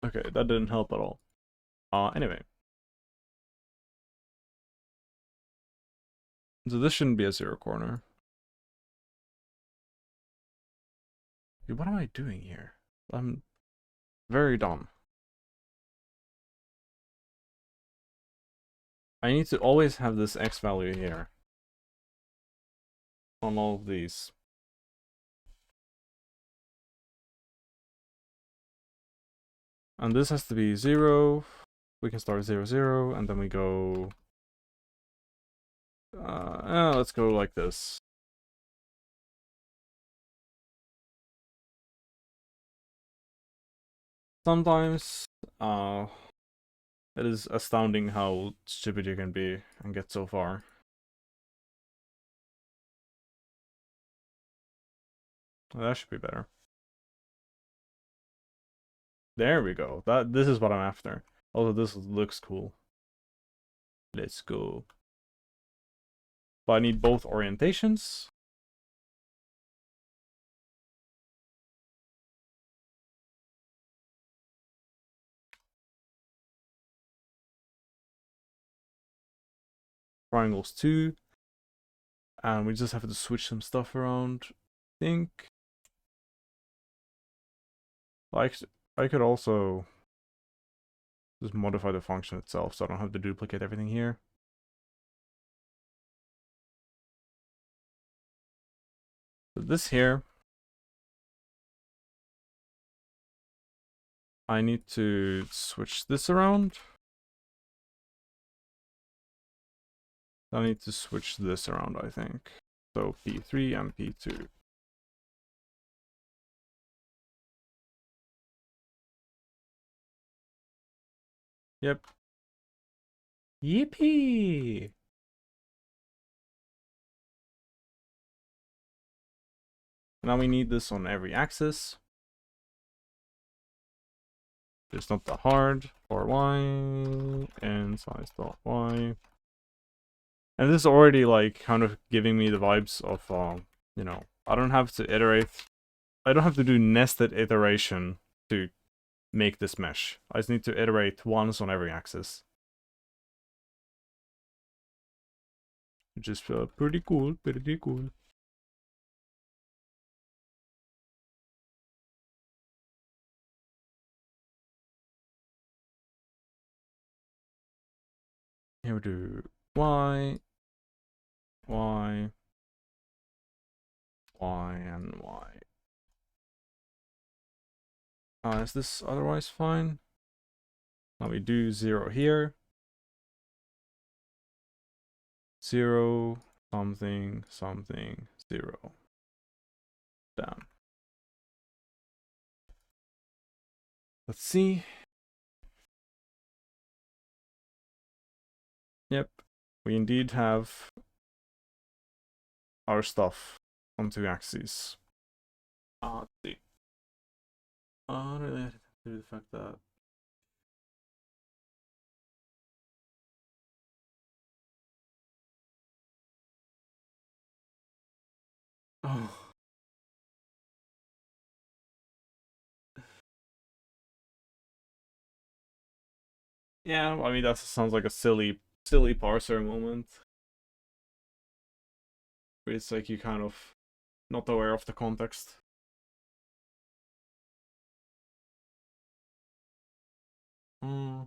Okay, that didn't help at all. Anyway. So this shouldn't be a zero corner. Dude, what am I doing here? I'm very dumb. I need to always have this x value here. On all of these. And this has to be 0. We can start 0, 0, and then we go... let's go like this. Sometimes, it is astounding how stupid you can be and get so far. Well, that should be better. There we go. This is what I'm after. Also, this looks cool. Let's go. But I need both orientations. Triangles too. And we just have to switch some stuff around. I think. Like, I could also just modify the function itself so I don't have to duplicate everything here. So this here, I need to switch this around. I need to switch this around, I think. So P3 and P2. Yep. Yippee! Now we need this on every axis. It's not that hard. For y and size dot y. And this is already like kind of giving me the vibes of you know, I don't have to iterate. I don't have to do nested iteration to make this mesh. I just need to iterate once on every axis. Which is pretty cool, pretty cool. Here we do y, y, y, and y. Is this otherwise fine? Now we do 0 here. 0, something, something, 0. Damn. Let's see. Yep, we indeed have our stuff on 2 axes. Let's see. I don't really have to do the fact that... Oh. Yeah, I mean, that sounds like a silly parser moment. Where it's like you kind of not aware of the context. Hmm.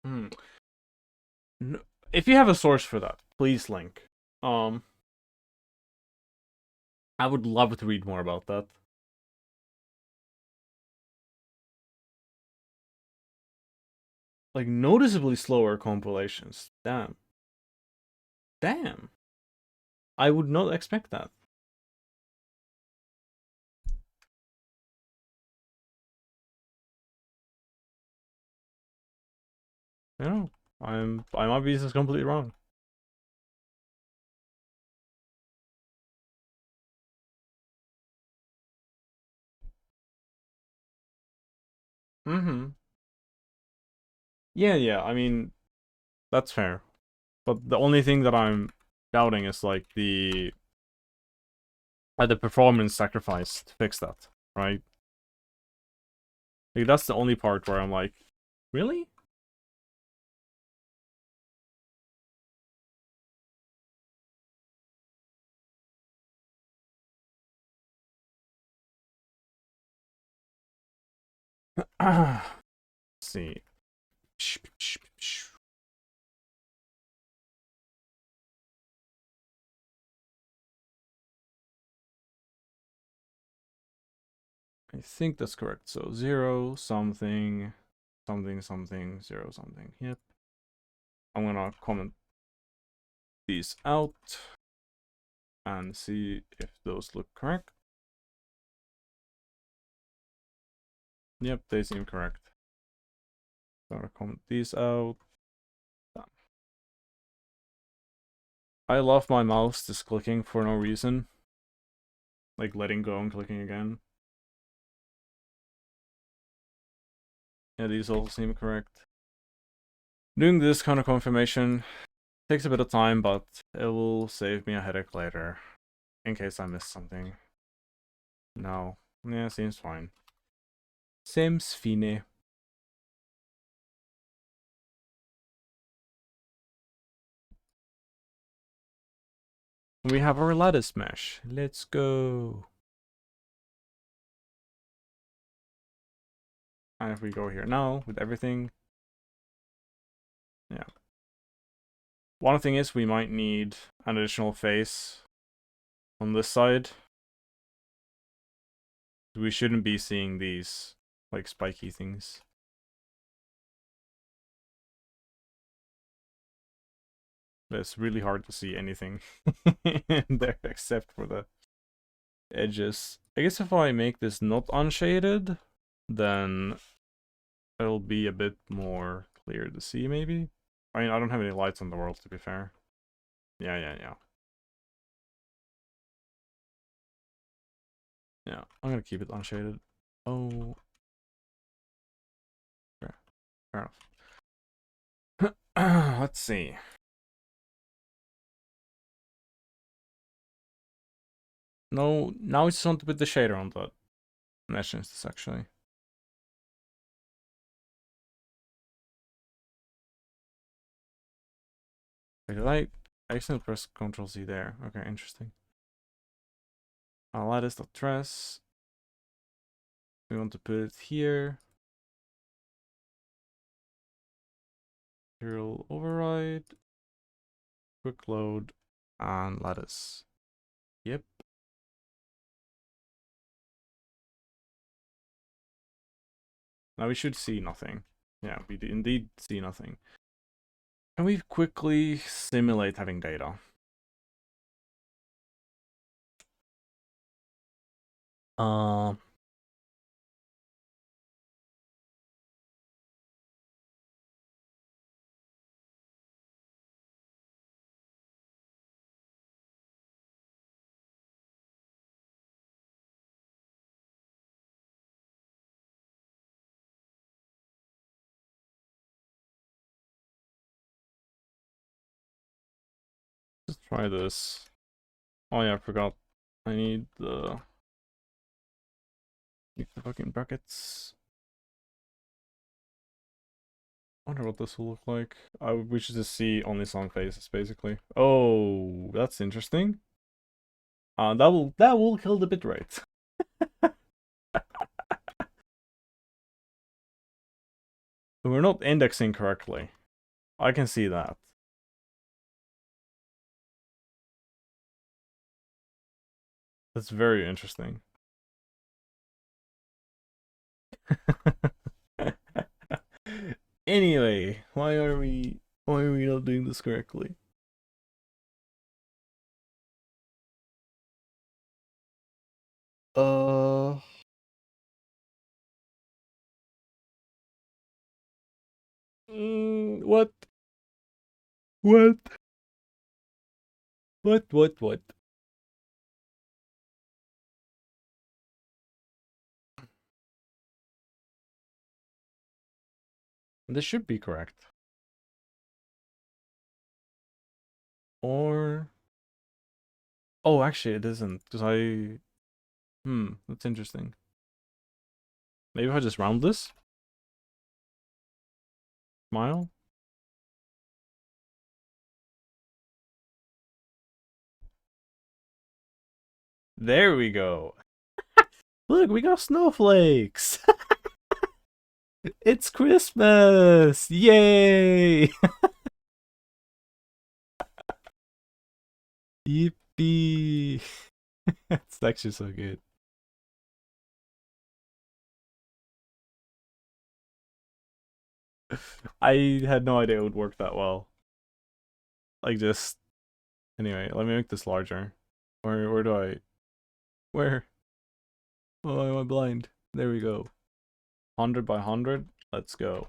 Hmm. No, if you have a source for that, please link. I would love to read more about that. Like, noticeably slower compilations. Damn. Damn. I would not expect that. You know, I might be just completely wrong. Mm-hmm. Yeah, yeah. I mean, that's fair. But the only thing that I'm doubting is like the performance sacrifice to fix that, right? Like that's the only part where I'm like, really? Let's see. I think that's correct. So 0 something something something 0 something. Yep. I'm gonna comment these out and see if those look correct. Yep, they seem correct. Gonna comment these out. Done. I love my mouse just clicking for no reason. Like letting go and clicking again. Yeah, these all seem correct. Doing this kind of confirmation takes a bit of time, but it will save me a headache later. In case I miss something. No. Yeah, seems fine. Seems fine. We have our lattice mesh. Let's go. And if we go here now with everything. Yeah. One thing is we might need an additional face on this side. We shouldn't be seeing these like spiky things. It's really hard to see anything there except for the edges. I guess if I make this not unshaded, then it'll be a bit more clear to see, maybe? I mean, I don't have any lights on the world, to be fair. Yeah, yeah, yeah. Yeah, I'm gonna keep it unshaded. Oh. Fair enough. Let's see. No, now I just want to put the shader on the mesh instance, actually. Wait, did I accidentally press Ctrl Z there? Okay, interesting. Lattice.trace. We want to put it here. Serial override. Quick load. And lattice. Yep. Now we should see nothing. Yeah, we indeed see nothing. Can we quickly simulate having data? Um. Let's try this. Oh yeah, I forgot. I need the fucking brackets. I wonder what this will look like. We should just see only some faces, basically. Oh, that's interesting. That will kill the bitrate. We're not indexing correctly. I can see that. That's very interesting. Anyway, why are we not doing this correctly? Uh what? What? What? This should be correct. Or... Oh, actually it isn't, because I... that's interesting. Maybe if I just round this? Smile? There we go. Look, we got snowflakes. It's Christmas. Yay. Yippee. It's actually so good. I had no idea it would work that well. Like just anyway, let me make this larger. Where do I where? Oh, am I blind? There we go. 100 by 100. Let's go.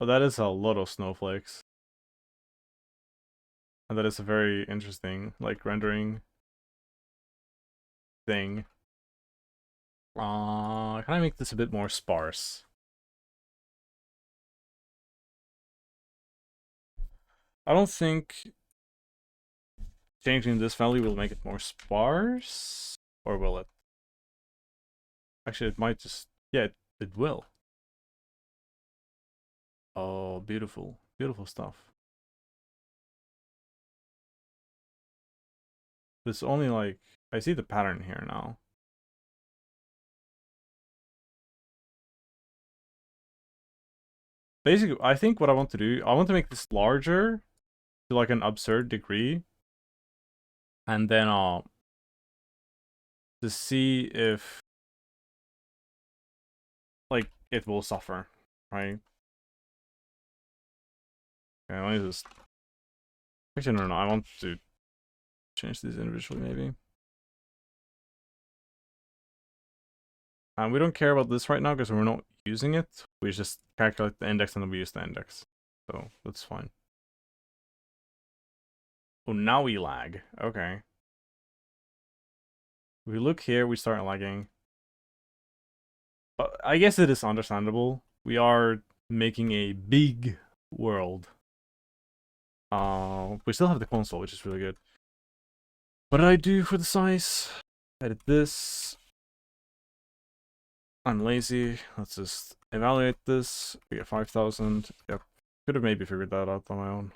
Oh, that is a lot of snowflakes. And that is a very interesting like rendering thing. Can I make this a bit more sparse? I don't think changing this value will make it more sparse, or will it? Actually, it might just, yeah, it will. Oh, beautiful, beautiful stuff. It's only like, I see the pattern here now. Basically, I think what I want to do, I want to make this larger to like an absurd degree. And then to see if like it will suffer, right? Okay, let me just actually no, I want to change these individually maybe. And we don't care about this right now because we're not using it. We just calculate the index and then we use the index. So that's fine. Oh, now we lag. Okay. If we look here, we start lagging. But I guess it is understandable. We are making a big world. We still have the console, which is really good. What did I do for the size? Edit this. I'm lazy. Let's just evaluate this. We get 5,000. Yep. Could have maybe figured that out on my own.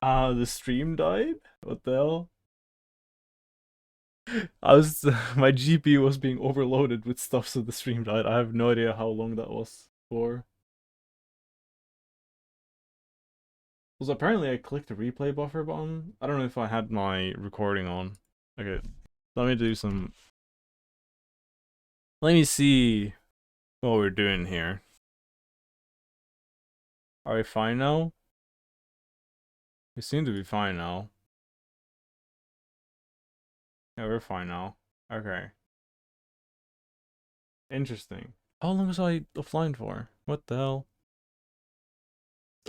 The stream died? What the hell? I was my GPU was being overloaded with stuff, so the stream died. I have no idea how long that was for. Because apparently I clicked the replay buffer button. I don't know if I had my recording on. Okay, let me do some. Let me see what we're doing here. Are we fine now? We seem to be fine now. Yeah, we're fine now. Okay. Interesting. How long was I offline for? What the hell?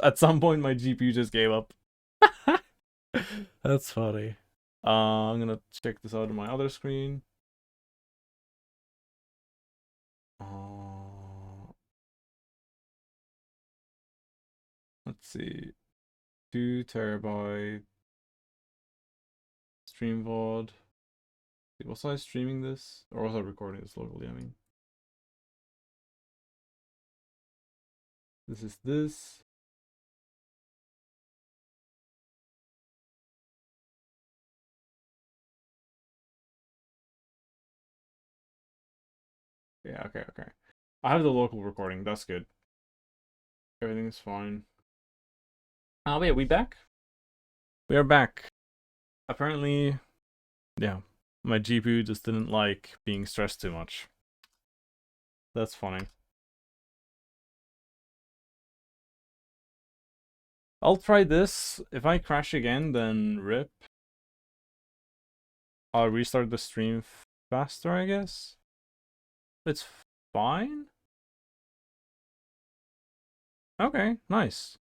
At some point, my GPU just gave up. That's funny. I'm gonna check this out on my other screen. Let's see. 2 terabyte stream VOD. Was I streaming this? Or was I recording this locally? I mean, this is this. Yeah, okay, okay. I have the local recording. That's good. Everything's fine. Oh, wait, are we back? We are back. Apparently, yeah, my GPU just didn't like being stressed too much. That's funny. I'll try this. If I crash again, then rip. I'll restart the stream faster, I guess. It's fine. Okay, nice.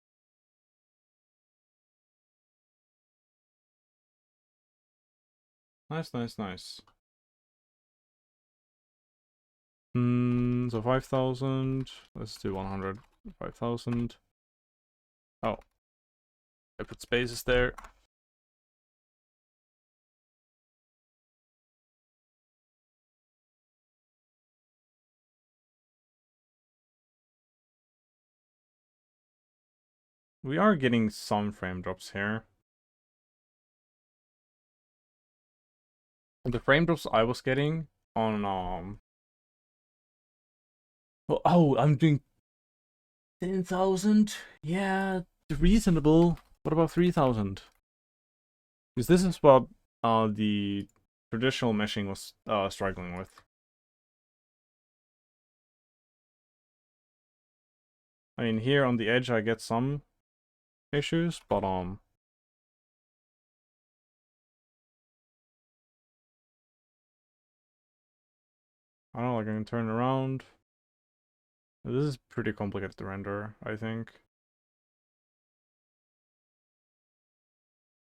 Nice, nice, nice. So 5,000. Let's do 100. 5,000. Oh. I put spaces there. We are getting some frame drops here. The frame drops I was getting on oh, I'm doing 10,000. Yeah, reasonable. What about 3,000? Because this is what the traditional meshing was struggling with. I mean, here on the edge I get some issues, but I don't know, like I can turn around. This is pretty complicated to render, I think.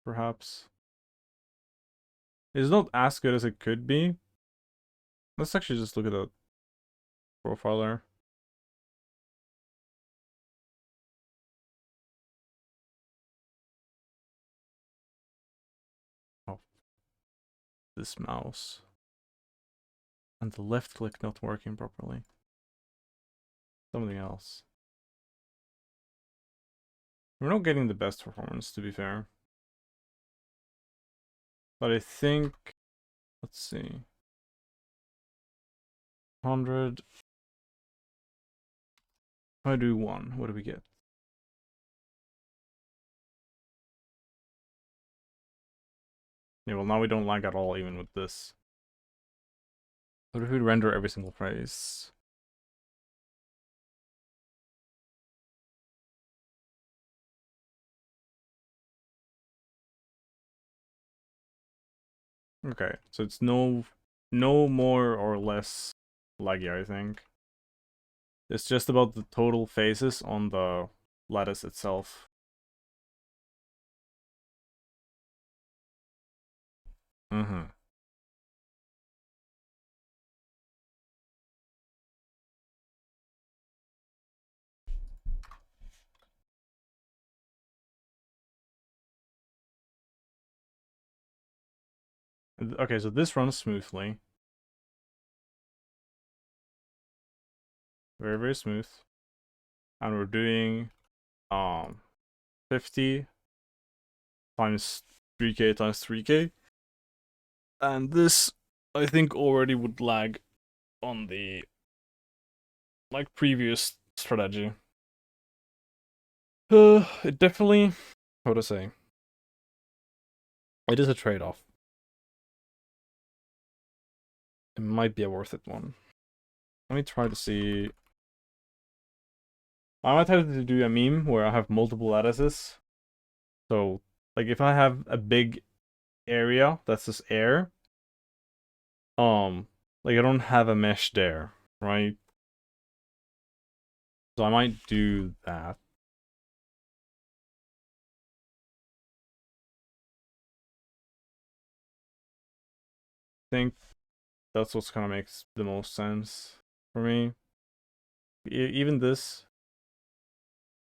Perhaps. It's not as good as it could be. Let's actually just look at the profiler. Oh, this mouse. And the left click not working properly. Something else. We're not getting the best performance, to be fair. But I think... Let's see. 100. If I do 1, what do we get? Yeah, well now we don't lag at all, even with this. What if we render every single phrase? Okay, so it's no more or less laggy, I think. It's just about the total phases on the lattice itself. Mm-hmm. Okay, so this runs smoothly. Very, very smooth. And we're doing 50 times 3k times 3k. And this, I think, already would lag on the like previous strategy. It definitely, how to say, it is a trade-off. It might be a worth it one. Let me try to see. I might have to do a meme where I have multiple lattices. So, like, if I have a big area that's just air, like I don't have a mesh there, right? So I might do that. I think that's what's kind of makes the most sense for me. Even this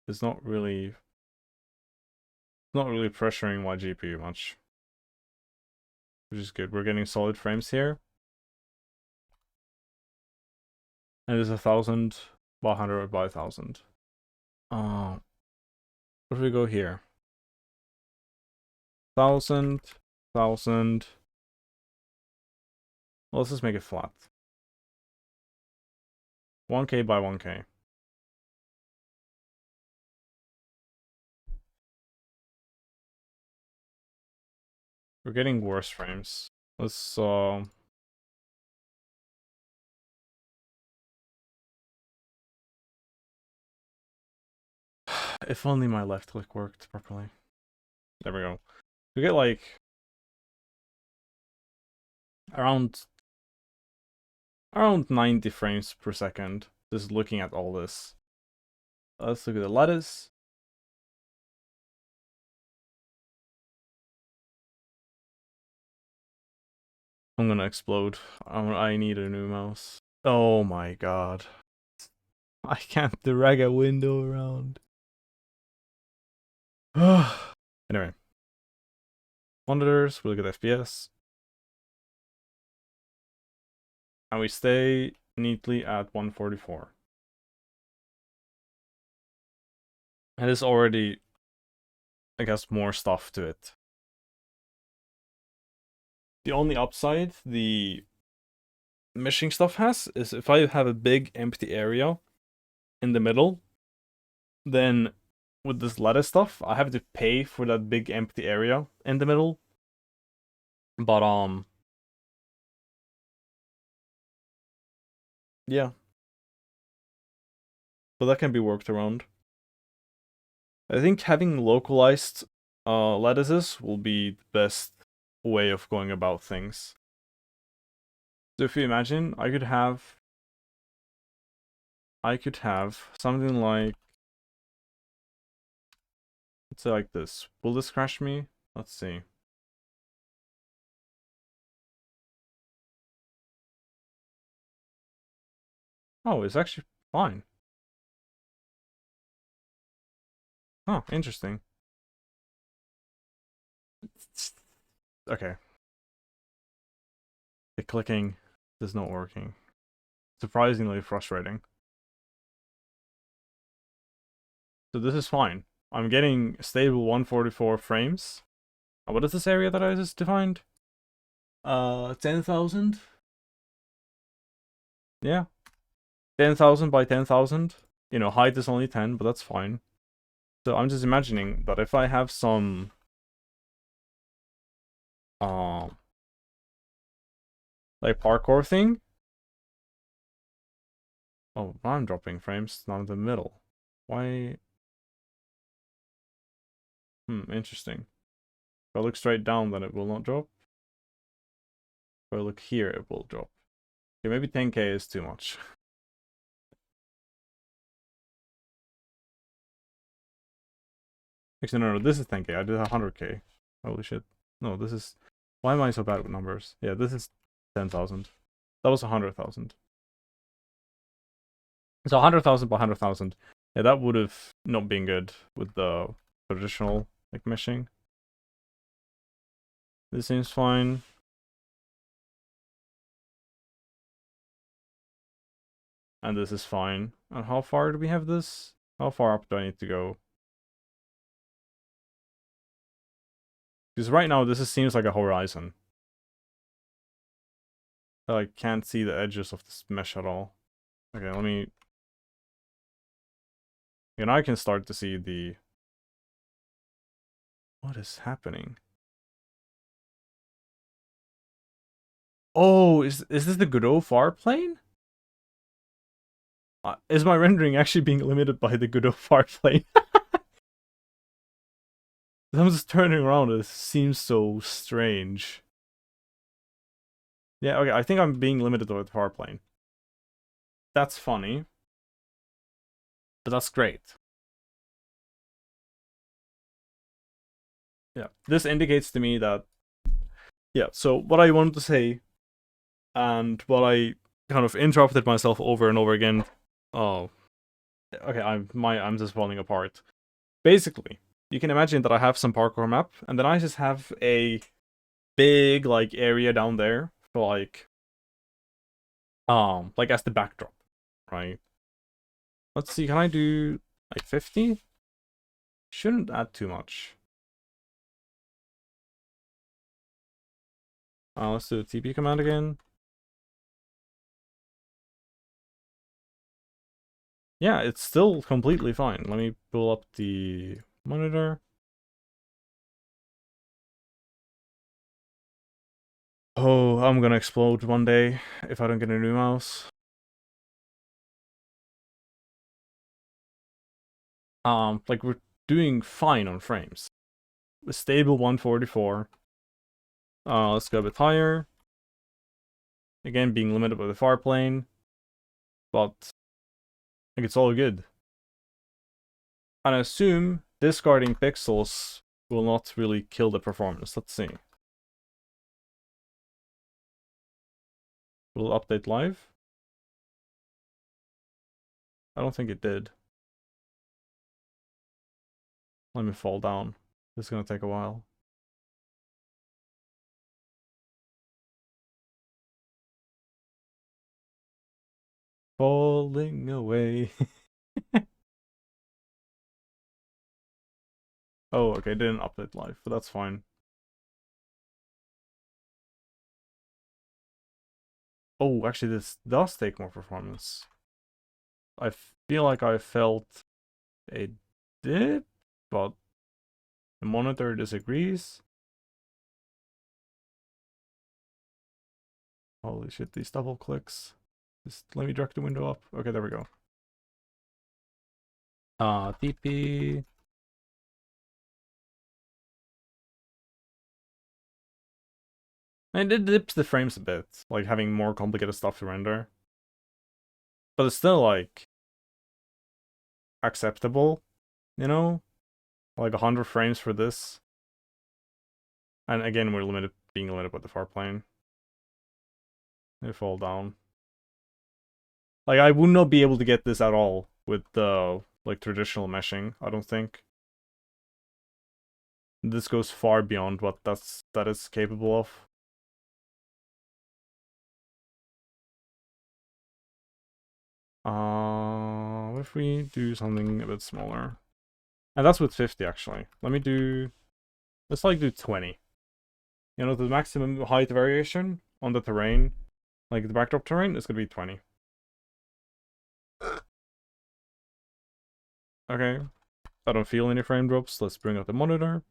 is not really pressuring my GPU much, which is good. We're getting solid frames here, and it is 1,000 by 100 by 1,000. What do we go here? 1,000, 1,000. Well, let's just make it flat. 1k by 1k. We're getting worse frames. Let's if only my left click worked properly. There we go. We get like around 90 frames per second just looking at all this. Let's look at the lattice. I'm gonna explode. I need a new mouse. Oh my god. I can't drag a window around. Anyway. Monitors, we look at FPS. And we stay neatly at 144. And it's already, I guess, more stuff to it. The only upside the meshing stuff has is if I have a big empty area in the middle, then with this lattice stuff, I have to pay for that big empty area in the middle. But yeah. So that can be worked around. I think having localized lattices will be the best way of going about things. So if you imagine, I could have something like, let's say like this. Will this crash me? Let's see. Oh, it's actually fine. Oh, interesting. Okay. The clicking is not working. Surprisingly frustrating. So this is fine. I'm getting stable 144 frames. What is this area that I just defined? 10,000? Yeah. 10,000 by 10,000. You know, height is only 10, but that's fine. So I'm just imagining that if I have some like parkour thing. Oh, I'm dropping frames now in the middle. Why? Interesting. If I look straight down, then it will not drop. If I look here, it will drop. Okay, maybe 10k is too much. Actually, no, this is 10k. I did 100k. Holy shit. No, this is... Why am I so bad with numbers? Yeah, this is 10,000. That was 100,000. So 100,000 by 100,000. Yeah, that would have not been good with the traditional like meshing. This seems fine. And this is fine. And how far do we have this? How far up do I need to go? Because right now this seems like a horizon. I can't see the edges of this mesh at all. Okay, let me... And I can start to see the... What is happening? Oh, is this the Godot far plane? Is my rendering actually being limited by the Godot far plane? I'm just turning around, it seems so strange. Yeah, okay, I think I'm being limited by the far plane. That's funny. But that's great. Yeah, this indicates to me that... Yeah, so what I wanted to say, and what I kind of interrupted myself over and over again... Oh, okay, I'm just falling apart. Basically, you can imagine that I have some parkour map, and then I just have a big like area down there for like as the backdrop, right? Let's see, can I do like 50? Shouldn't add too much. Let's do the TP command again. Yeah, it's still completely fine. Let me pull up the monitor. Oh, I'm gonna explode one day if I don't get a new mouse. Like we're doing fine on frames. A stable 144. Let's go a bit higher. Again, being limited by the far plane. But I think it's all good. And I assume discarding pixels will not really kill the performance. Let's see. Will it update live? I don't think it did. Let me fall down. This is gonna take a while. Falling away. Oh, okay, didn't update live, but that's fine. Oh, actually, this does take more performance. I feel like I felt a dip, but the monitor disagrees. Holy shit, these double clicks. Just let me drag the window up. Okay, there we go. TP. And it dips the frames a bit, like having more complicated stuff to render. But it's still like acceptable, you know? Like 100 frames for this. And again, we're being limited by the far plane. They fall down. Like I would not be able to get this at all with the like traditional meshing, I don't think. This goes far beyond what that is capable of. What if we do something a bit smaller? And that's with 50 actually. Let's like do 20. You know, the maximum height variation on the terrain, like the backdrop terrain, is gonna be 20. Okay. I don't feel any frame drops. Let's bring up the monitor.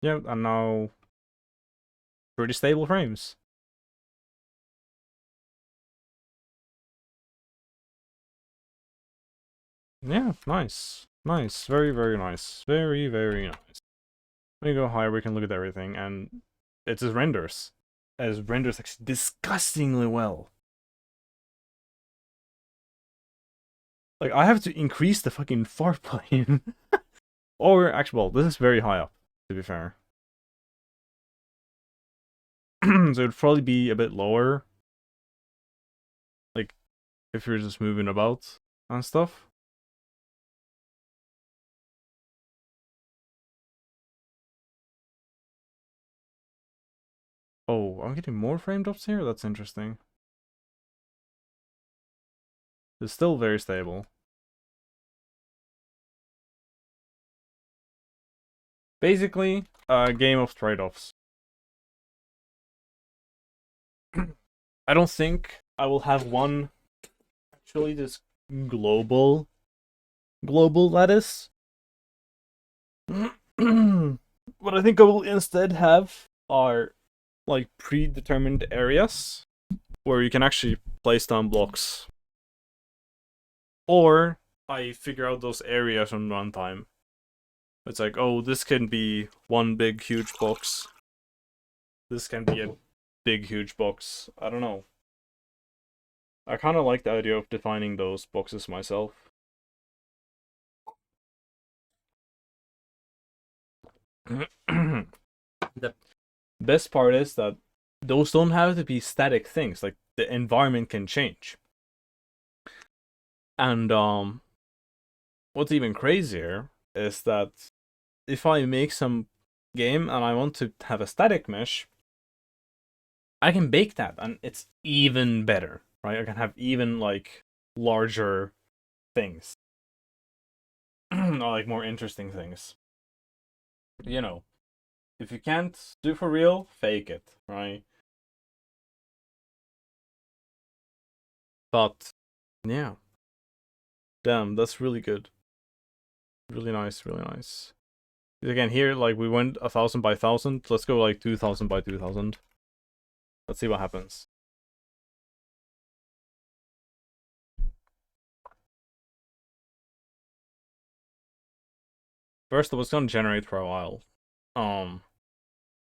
Yeah, and now pretty stable frames. Yeah, nice. Nice. Very, very nice. Very, very nice. When you go higher, we can look at everything, and it's as renders. As renders actually disgustingly well. Like, I have to increase the fucking far plane. Or, actually, well, this is very high up, to be fair. So it'd probably be a bit lower. Like, if you're just moving about and stuff. Oh, I'm getting more frame drops here? That's interesting. It's still very stable. Basically, a game of trade-offs. I don't think I will have one actually this global lattice. What I think I will instead have are like predetermined areas where you can actually place down blocks. Or I figure out those areas on runtime. It's like, oh, this can be one big huge box. This can be a big huge box. I don't know. I kind of like the idea of defining those boxes myself. The best part is that those don't have to be static things. Like the environment can change. And what's even crazier is that if I make some game and I want to have a static mesh, I can bake that and it's even better, right? I can have even like larger things. Or like more interesting things. You know, if you can't do for real, fake it, right? But yeah. Damn, that's really good. Really nice, really nice. Again, here, like, we went 1,000 by 1,000. Let's go, like, 2,000 by 2,000. Let's see what happens. First, it was gonna generate for a while.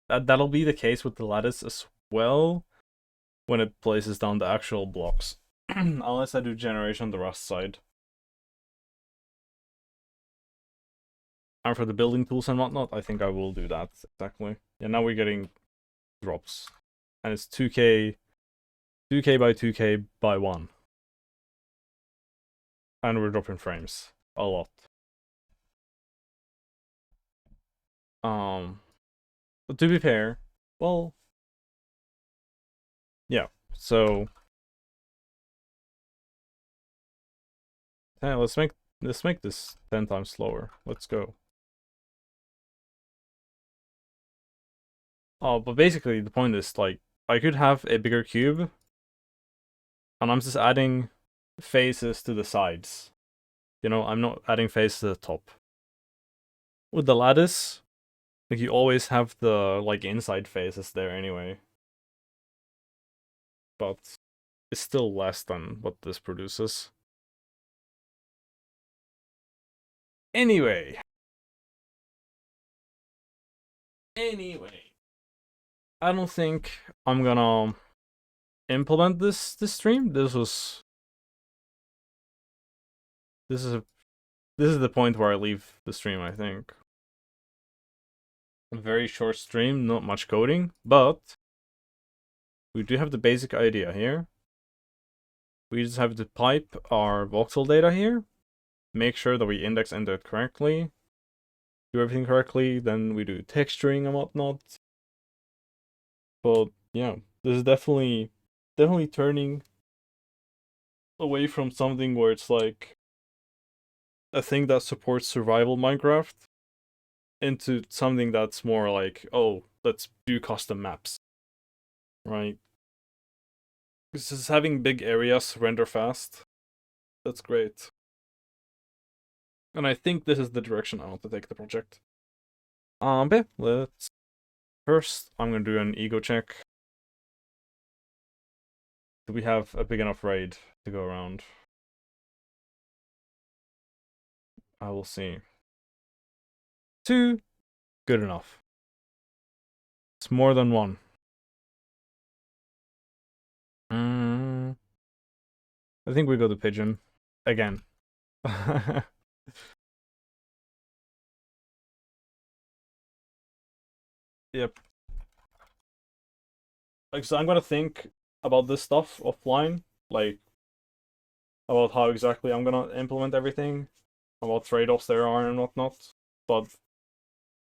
That'll be the case with the lattice as well when it places down the actual blocks. Unless I do generation on the Rust side. And for the building tools and whatnot, I think I will do that, exactly. Yeah, now we're getting drops. And it's 2k by 2k by 1. And we're dropping frames. A lot. But to be fair, well, yeah, so yeah, let's make this 10 times slower. Let's go. Oh, but basically the point is, like, I could have a bigger cube and I'm just adding faces to the sides. You know, I'm not adding faces to the top. With the lattice, like, you always have the, like, inside faces there anyway. But it's still less than what this produces. Anyway, I don't think I'm gonna implement this stream. This is the point where I leave the stream, I think. A very short stream, not much coding, but we do have the basic idea here. We just have to pipe our voxel data here, make sure that we index it correctly, do everything correctly, then we do texturing and whatnot. But yeah, this is definitely turning away from something where it's like a thing that supports survival Minecraft into something that's more like, oh, let's do custom maps, right? This is having big areas render fast. That's great. And I think this is the direction I want to take the project. But yeah, let's first I'm gonna do an ego check. Do we have a big enough raid to go around? I will see. 2, good enough. It's more than 1. I think we go to pigeon again. Yep. Like, so I'm gonna think about this stuff offline, like about how exactly I'm gonna implement everything, about trade-offs there are and whatnot. But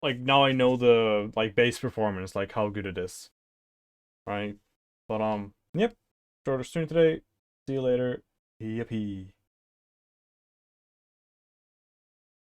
like now I know the like base performance, like how good it is, right? But yep. Shorter stream today. See you later. Yippee.